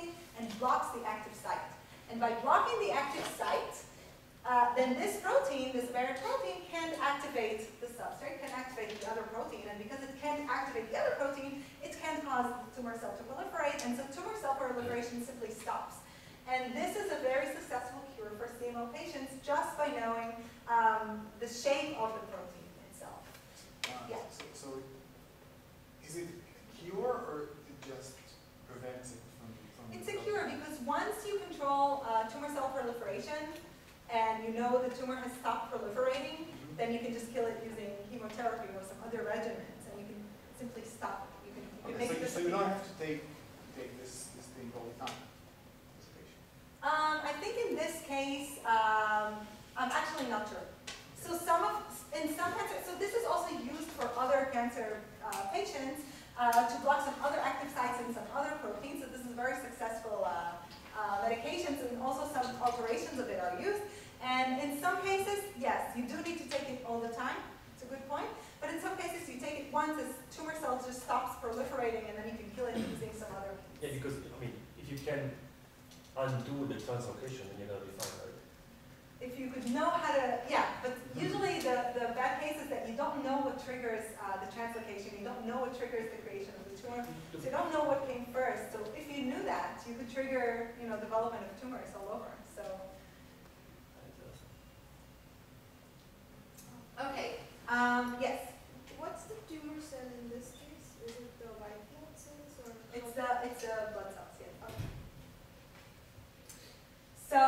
protein and blocks the active site. And by blocking the active site, then this protein, this variant protein, can activate the substrate, can activate the other protein, and because it can't activate the other protein, it can cause the tumor cell to proliferate, and so tumor cell proliferation simply stops. And this is a very successful cure for CMO patients just by knowing the shape of the protein itself. Yeah. So is it a cure or it just prevents it from It's a cure because once you control tumor cell proliferation and you know the tumor has stopped proliferating, then you can just kill it using chemotherapy or some other regimens, and you can simply stop it. You can make it so you don't have to take this thing all the time. I think in this case, I'm actually not sure. So in some cancer, so this is also used for other cancer patients to block some other active sites and some other proteins. So this is a very successful medications, and also some alterations of it are used. And in some cases, yes, you do need to take it all the time. It's a good point. But in some cases, you take it once, this tumor cell just stops proliferating, and then you can kill it using some other. Yeah, because I mean, if you can undo the translocation, then you're gonna be fine, right? If you could know how to, yeah, but usually the bad case is that you don't know what triggers the translocation, you don't know what triggers the creation of the tumor, so you don't know what came first. So if you knew that, you could trigger, development of tumors all over. So. Okay, yes? What's the tumor cell in this case? Is it the white blood cells or? It's the blood cells, yes. Okay. So,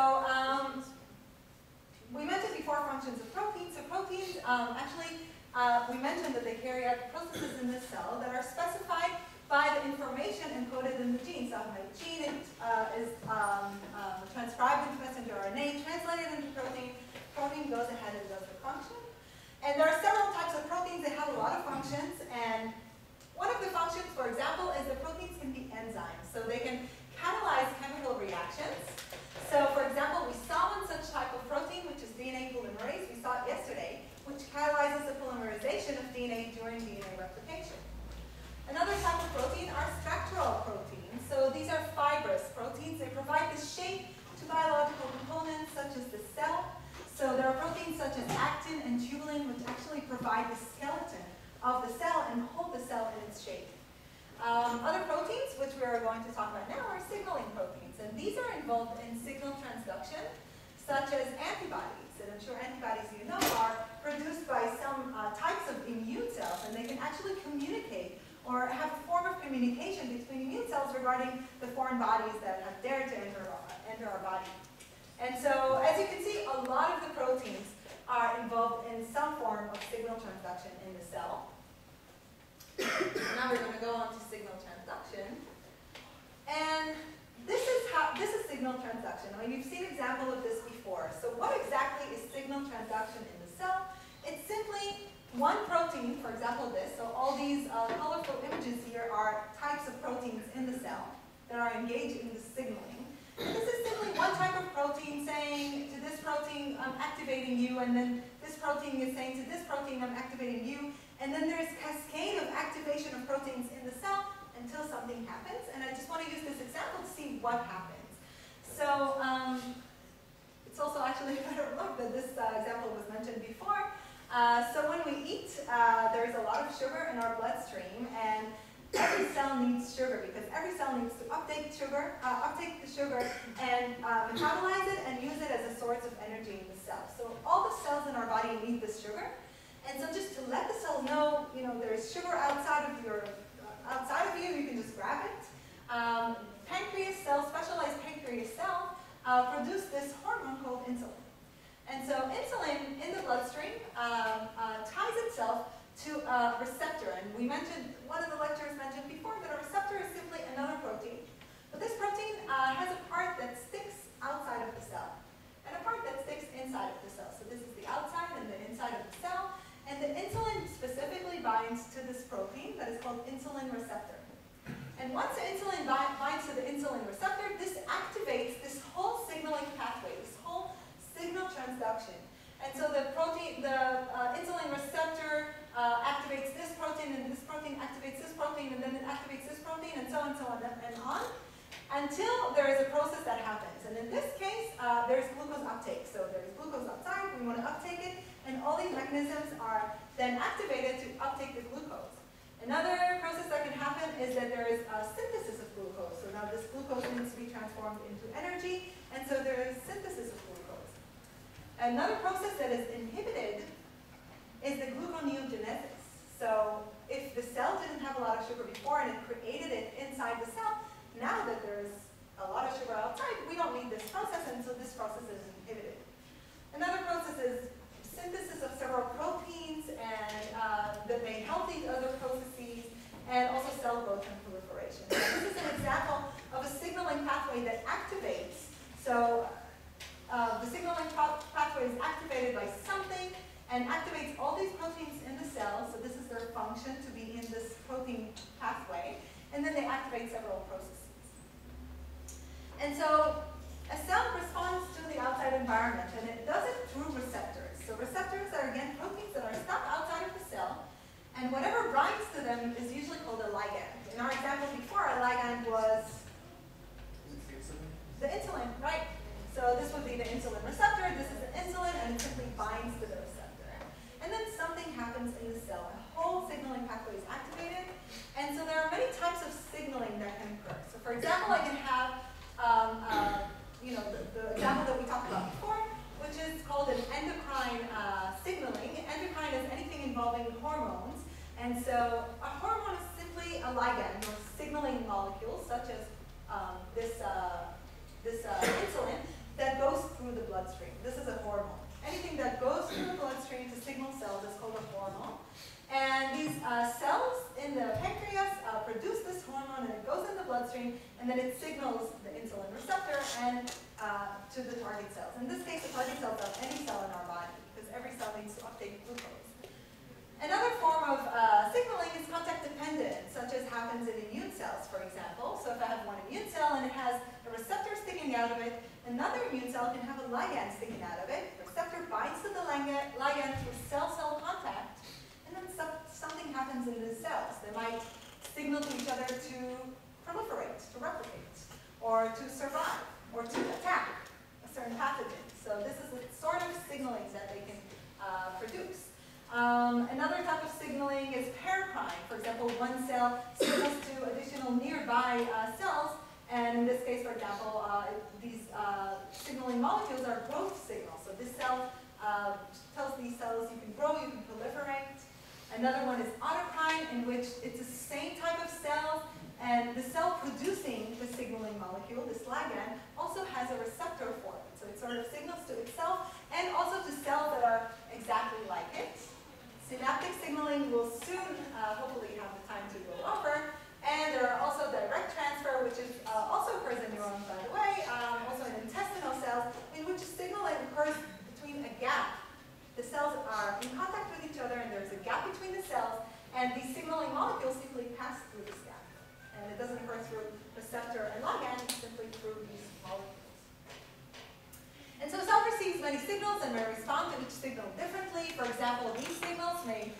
we mentioned before functions of proteins. So proteins, we mentioned that they carry out processes in the cell that are specified by the information encoded in the gene. So the gene is transcribed into messenger RNA, translated into protein. Protein goes ahead and does the function. And there are several types of proteins. They have a lot of functions. And one of the functions, for example, is that proteins can be enzymes. So they can catalyze chemical reactions. So, for example, we saw one such type of protein, which is DNA polymerase. We saw it yesterday, which catalyzes the polymerization of DNA during DNA replication. Another type of protein are structural proteins. So these are fibrous proteins. They provide the shape to biological components such as the cell. So there are proteins such as actin and tubulin, which actually provide the skeleton of the cell and hold the cell in its shape. Other proteins, which we are going to talk about now, are signaling proteins. And these are involved in signal transduction, such as antibodies. And I'm sure antibodies, are produced by some types of immune cells. And they can actually communicate or have a form of communication between immune cells regarding the foreign bodies that have dared to enter our body. And so, as you can see, a lot of the proteins are involved in some form of signal transduction in the cell. Now we're going to go on to signal transduction. And this is signal transduction. I mean, you've seen an example of this before. So what exactly is signal transduction in the cell? It's simply one protein, for example this. So all these colorful images here are types of proteins in the cell that are engaged in the signaling. And this is simply one type of protein saying to this protein, I'm activating you, and then this protein is saying to this protein, I'm activating you. And then there's a cascade of activation of proteins in the cell until something happens. And I just want to use this example to see what happens. So it's also actually a matter of luck that this example was mentioned before. So when we eat, there's a lot of sugar in our bloodstream, and every cell needs sugar because every cell needs to uptake the sugar and metabolize it and use it as a source of energy in the cell. So all the cells in our body need this sugar. And so just to let the cell know, there's sugar outside of you, you can just grab it. Pancreas cells, specialized pancreas cell, produce this hormone called insulin. And so insulin in the bloodstream ties itself to a receptor. And we mentioned, one of the lecturers mentioned before that a receptor is simply another protein. But this protein has a part that sticks outside of the cell and a part that sticks inside of the cell. So this is the outside and the inside of the cell. And the insulin specifically binds to this protein that is called insulin receptor. And once the insulin binds to the insulin receptor, this activates this whole signaling pathway, this whole signal transduction. And so the insulin receptor activates this protein, and this protein activates this protein, and then it activates this protein, and so on and so on and on. until there is a process that happens. And in this case, there's glucose uptake. So there's glucose outside, we want to uptake it, and all these mechanisms are then activated to uptake the glucose. Another process that can happen is that there is a synthesis of glucose. So now this glucose needs to be transformed into energy, and so there is synthesis of glucose. Another process that is inhibited is the gluconeogenesis. So if the cell didn't have a lot of sugar before and it created it inside the cell, now that there's a lot of sugar outside, we don't need this process, and so this process is inhibited. Another process is synthesis of several proteins and that may help these other processes, and also cell growth and proliferation. So this is an example of a signaling pathway that activates. So the signaling pathway is activated by something and activates all these proteins in the cell. So this is their function, to be in this protein pathway. And then they activate several processes. And so a cell responds to the outside environment, and it does it through receptors. So receptors are, again, proteins that are stuck outside of the cell, and whatever binds to them is usually called a ligand. In our example before, a ligand was the insulin, right? So this would be the insulin receptor, this is the insulin, and it simply binds to the receptor. And then something happens in the cell. A whole signaling pathway is activated, and so there are many types of signaling that can occur. So for example, I can have the example that we talked about before, which is called an endocrine signaling. Endocrine is anything involving hormones, and so a hormone is simply a ligand or signaling molecule, such as this insulin that goes through the bloodstream. This is a hormone. Anything that goes through the bloodstream to signal cells is called a hormone. And these cells in the pancreas produce this hormone, and it goes in the bloodstream, and then it signals the insulin receptor and to the target cells. In this case, the target cells are any cell in our body, because every cell needs to uptake glucose. Another form of signaling is contact dependent, such as happens in immune cells, for example. So if I have one immune cell and it has a receptor sticking out of it, another immune cell can have a ligand sticking out of it. The receptor binds to the ligand through cell-cell contact, and then something happens in the cells. They might signal to each other to proliferate, to replicate, or to survive, or to attack a certain pathogen. So this is the sort of signaling that they can produce. Another type of signaling is pair prime. For example, one cell signals to additional nearby cells, and in this case, for example, these signaling molecules are growth signals. So this cell tells these cells you can grow, you can proliferate. Another one is autocrine, in which it's the same type of cell, and the cell producing the signaling molecule, this ligand, also has a receptor for it. So it sort of signals to itself and also to cells that are exactly like it. Synaptic signaling will soon, hopefully, have the time to go over. And there are also direct transfer, which is also occurs in neurons, by the way, also in intestinal cells, in which signaling occurs between a gap. The cells are in contact with each other, and there's a gap between the cells, and these signaling molecules simply pass through this gap. And it doesn't occur through receptor and ligand, it's simply through these molecules. And so cell receives many signals and may respond to each signal differently. For example, these signals may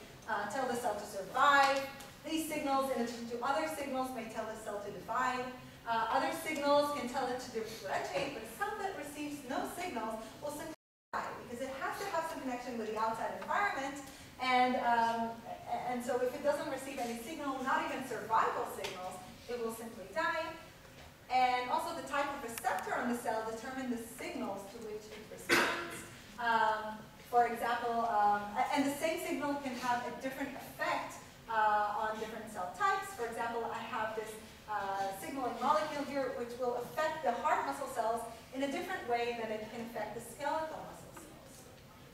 tell the cell to survive. These signals, in addition to other signals, may tell the cell to divide. Other signals can tell it to differentiate, but some that receives no signals will simply die, because it has to have some connection with the outside environment. And so if it doesn't receive any signal, not even survival signals, it will simply die. And also the type of receptor on the cell determines the signals to which it responds. For example, and the same signal can have a different effect on different cell types. For example, I have this signaling molecule here which will affect the heart muscle cells in a different way than it can affect the skeletal muscle cells,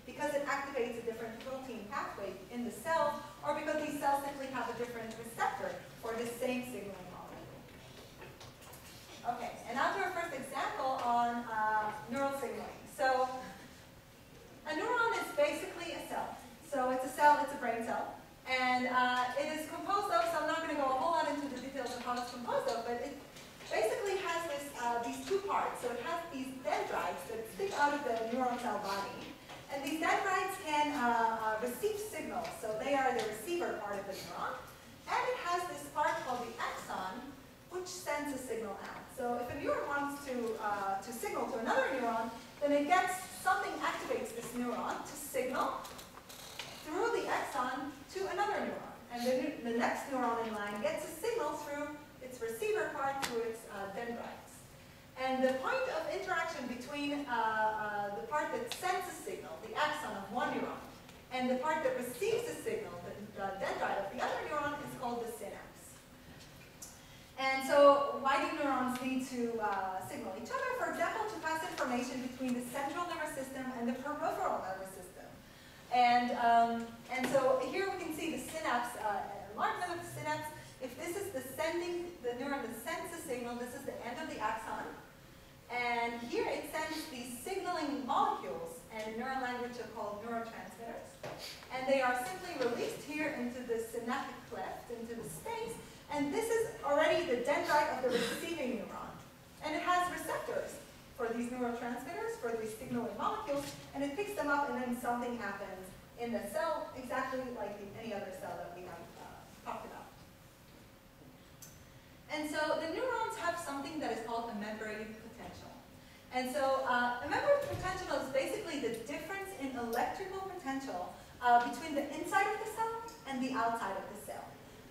because it activates a different protein pathway in the cells, or because these cells simply have a different receptor for the same signaling molecule. Okay, and now to our first example on neural signaling. So a neuron is basically a cell. So it's a cell, it's a brain cell. And it is composed of, so I'm not going to go a whole lot into the details of how it's composed of, but it basically has this, these two parts. So it has these dendrites that stick out of the neuron cell body. And these dendrites can receive signals. So they are the receiver part of the neuron. And it has this part called the axon, which sends a signal out. So if a neuron wants to signal to another neuron, then it gets, something activates this neuron to signal through the axon to another neuron. And then the next neuron in line gets a signal through its receiver part, through its dendrites. And the point of interaction between the part that sends a signal, the axon of one neuron, and the part that receives the signal, the dendrite of the other neuron, is called the synapse. And so why do neurons need to signal each other? For example, to pass information between the central nervous system and the peripheral nervous system. And so here we can see the synapse, enlargement of the synapse. If this is the neuron that sends the signal, this is the end of the axon. And here it sends these signaling molecules, and in neural language are called neurotransmitters. And they are simply released here into the synaptic cleft, into the space. And this is already the dendrite of the receiving neuron. And it has receptors for these neurotransmitters, for these signaling molecules, and it picks them up, and then something happens in the cell, exactly like in any other cell that we have talked about. And so the neurons have something that is called a membrane potential. And so a membrane potential is basically the difference in electrical potential between the inside of the cell and the outside of the cell.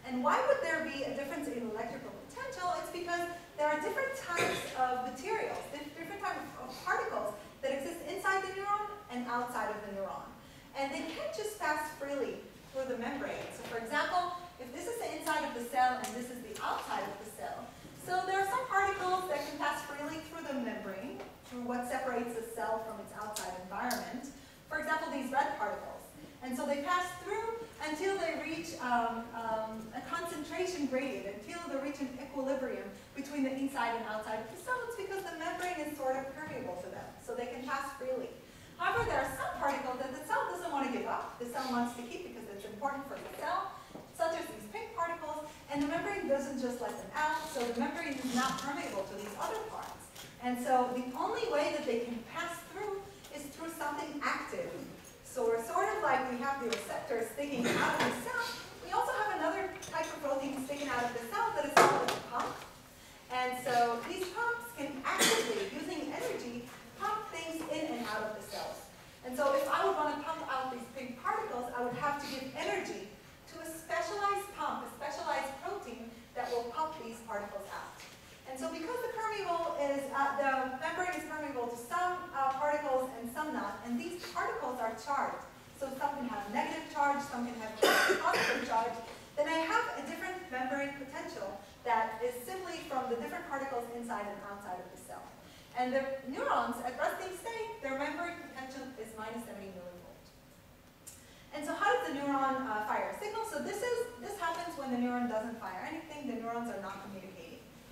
And why would there be a difference in electrical potential? It's because there are different types of materials, different types of particles that exist inside the neuron and outside of the neuron. And they can't just pass freely through the membrane. So for example, if this is the inside of the cell and this is the outside of the cell, so there are some particles that can pass freely through the membrane, through what separates the cell from its outside environment. For example, these red particles. And so they pass through until they reach a concentration gradient, until they reach an equilibrium between the inside and outside of the cell. It's because the membrane is sort of permeable to them, so they can pass freely. However, there are some particles that the cell doesn't want to give up, the cell wants to keep because it's important for the cell, such as these pink particles, and the membrane doesn't just let them out, so the membrane is not permeable to these other parts. And so the only way that they can pass through is through something active. So we're sort of like we have the receptors sticking out of the cell. We also have another type of protein sticking out of the cell that is called a pump. And so these pumps can actively, using energy, pump things in and out of the cells. And so if I would want to pump out these pink particles, I would have to give energy to a specialized pump, a specialized protein that will pump these particles out. And so because the membrane is permeable to some particles and some not, and these particles are charged, so some can have negative charge, some can have positive charge, then I have a different membrane potential that is simply from the different particles inside and outside of the cell. And the neurons at resting state, their membrane potential is -70 millivolt. And so how does the neuron fire a signal? So this happens when the neuron doesn't fire anything, the neurons are not communicating.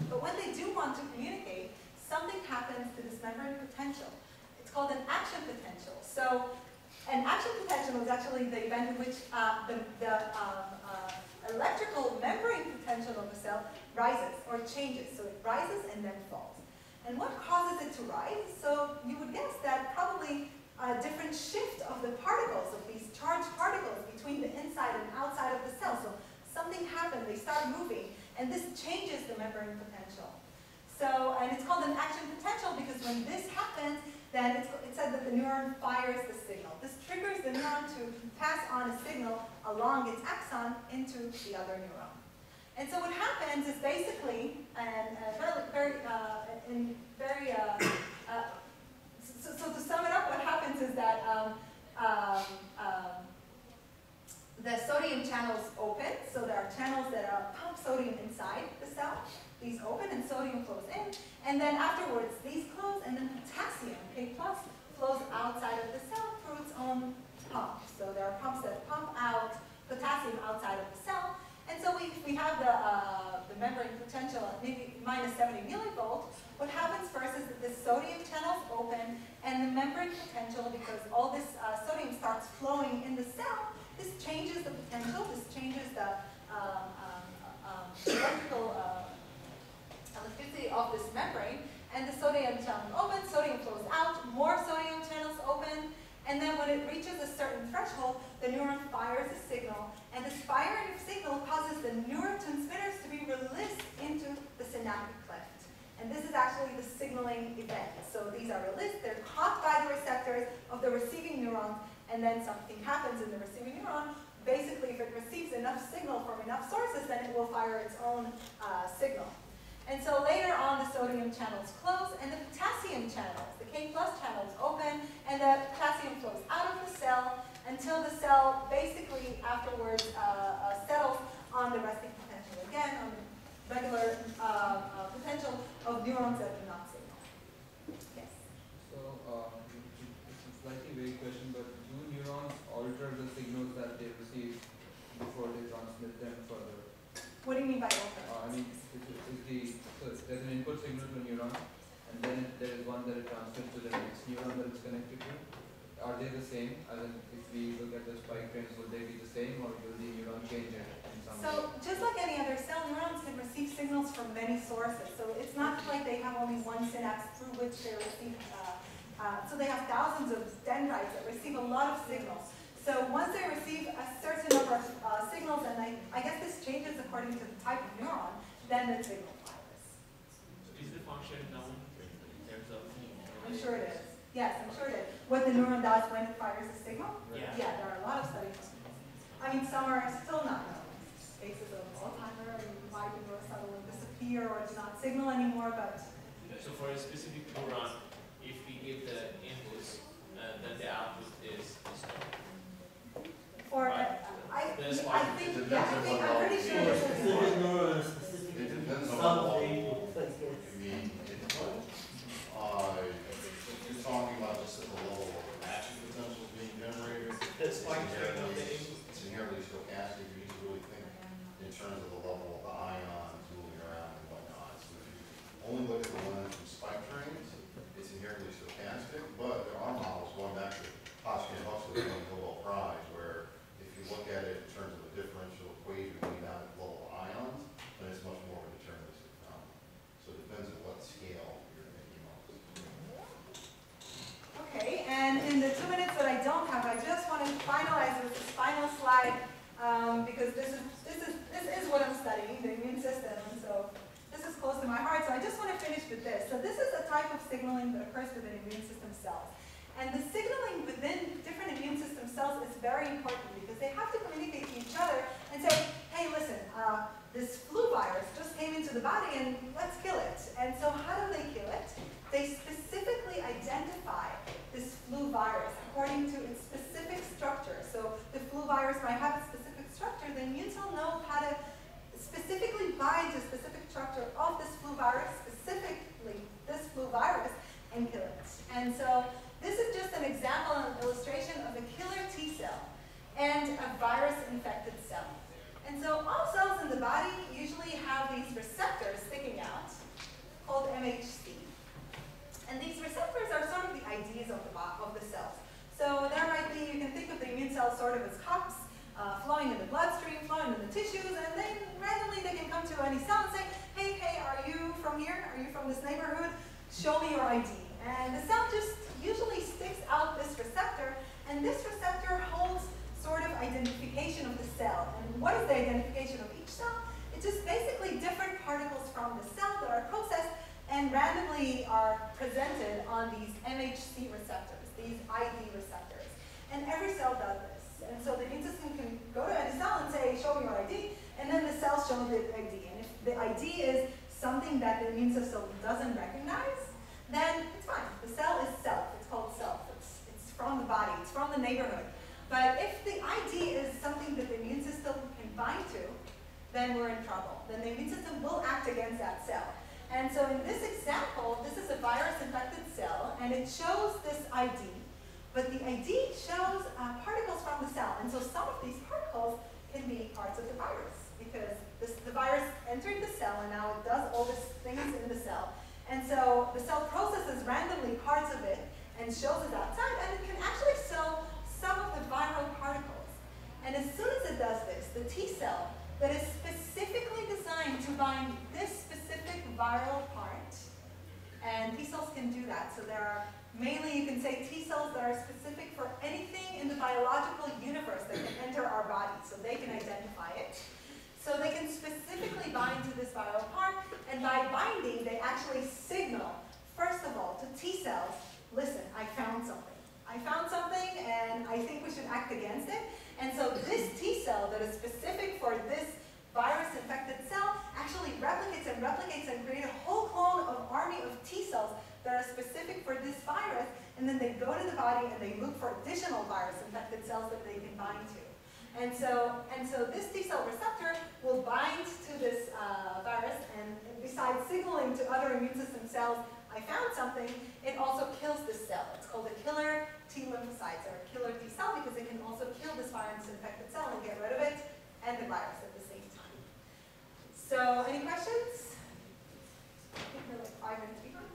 But when they do want to communicate, something happens to this membrane potential. It's called an action potential. So an action potential is actually the event in which the electrical membrane potential of a cell rises or changes. So it rises and then falls. And what causes it to rise? So you would guess that probably a different shift of the particles, of these charged particles between the inside and outside of the cell. So something happened, they start moving, and this changes the membrane potential. So, and it's called an action potential because when this happens, then it's said that the neuron fires the signal. This triggers the neuron to pass on a signal along its axon into the other neuron. And so what happens is basically, so to sum it up, what happens is that the sodium channels open, so there are channels that pump sodium inside the cell. These open and sodium flows in, and then afterwards these close, and then potassium, K+, flows outside of the cell through its own pump. So there are pumps that pump out potassium outside of the cell, and so we have the membrane potential at maybe -70 millivolt. What happens first is that the sodium channels open, and the membrane potential, because all this sodium starts flowing in the cell, this changes the potential, this changes the electricity of this membrane, and the sodium channels open, sodium flows out, more sodium channels open, and then when it reaches a certain threshold, the neuron fires a signal, and this firing of signal causes the neurotransmitters to be released into the synaptic cleft. And this is actually the signaling event. So these are released, they're caught by the receptors of the receiving neuron, and then something happens in the receiving neuron. Basically, if it receives enough signal from enough sources, then it will fire its own signal. And so later on, the sodium channels close, and the potassium channels, the K+ channels open, and the potassium flows out of the cell until the cell basically afterwards settles on the resting potential again, on the regular potential of neurons that do not signal. Yes? So, it's a slightly vague question, but do neurons alter the signals that they receive before they transmit them further? What do you mean by alter? I mean, so there's an input signal to a neuron, and then there is one that it transmits to the next neuron that it's connected to. Are they the same? As in, if we look at the spike trains, will they be the same, or will the neuron change it in some way? So just like any other cell, neurons can receive signals from many sources. So it's not like they have only one synapse through which they receive. So they have thousands of dendrites that receive a lot of signals. So once they receive a certain number of signals, and I guess this changes according to the type of neuron, then the signal fires. So is the function known in terms of? I'm sure it is. Yes, I'm sure it is. What the neuron does when it fires a signal? Yeah. Yeah, there are a lot of studies. I mean, some are still not known. Cases of Alzheimer and why the neurocells will disappear or do not signal anymore, but. So for a specific neuron, if we give the inputs, then the output is known. Or I think, yeah, I'm pretty sure this is. Specific neuron, specific. It depends on Some the people. You mean input? You're talking about just at the level of action potential being generated. That's why It's inherently stochastic. You need to really think in terms of the level of the ions moving around and whatnot. So if you only look at the one from spike trains, it's inherently stochastic. But there are models going back to Hotchkiss and Huxley who won the Nobel Prize, where if you look at it in terms of a differential equation going down at the level of ions, then it's much more of a deterministic phenomenon. So it depends on what scale you're thinking of. Okay, and in the 2 minutes that I don't have, I just want to finalize with this final slide because this is what I'm studying, the immune system, and so this is close to my heart. So I just want to finish with this. So this is a type of signaling that occurs within immune system cells. And the signaling within different immune system cells is very important because they have to communicate to each other and say, hey, listen, this flu virus just came into the body and let's kill it. And so how do they kill it? They specifically identify this flu virus according to its specific structure. So the flu virus might have a specific structure. The immune cell knows how to specifically bind to a specific structure of this flu virus, specifically this flu virus, and kill it. And so this is just an example, an illustration of a killer T cell and a virus-infected cell. And so all cells in the body usually have these receptors sticking out called MHC. And these receptors are sort of the IDs of the cells. So there might be, you can think of the immune cells sort of as cups flowing in the bloodstream, flowing in the tissues, and then randomly they can come to any cell and say, hey, are you from here? Are you from this neighborhood? Show me your ID. And the cell just usually sticks out this receptor, and this receptor holds sort of identification of the cell. And what is the identification of each cell? It's just basically different particles from the cell that are processed and randomly are presented on these MHC receptors, these ID receptors. And every cell does this. And so the immune system can go to any cell and say, show me your ID, and then the cell shows the ID. And if the ID is something that the immune system doesn't recognize, then it's fine. The cell is self. It's called self. It's from the body. It's from the neighborhood. But if the ID is something that the immune system can bind to, then we're in trouble. Then the immune system will act against that cell. And so in this example, this is a virus-infected cell, and it shows this ID. But the ID shows particles from the cell. And so some of these particles can be parts of the virus, because the virus entered the cell, and now it does all these things in the cell. And so the cell processes randomly parts of it and shows it outside, and it can actually show some of the viral particles. And as soon as it does this, the T cell that is specifically designed to bind this specific viral part, and T cells can do that. So there are mainly, you can say, T cells that are specific for anything in the biological universe that can enter our body, so they can identify it. So they can specifically bind to this viral part, And by binding, they actually signal, first of all, to T cells, listen, I found something. I found something and I think we should act against it. And so this T cell that is specific for this virus-infected cell actually replicates and replicates and creates a whole clone of army of T cells that are specific for this virus, and then they go to the body and they look for additional virus-infected cells that they can bind to. And so this T cell receptor will bind to this virus, and besides signaling to other immune system cells, I found something, it also kills this cell. It's called a killer T lymphocytes, or a killer T cell, because it can also kill this virus-infected cell and get rid of it and the virus at the same time. So, any questions? I think we're like 5 minutes behind.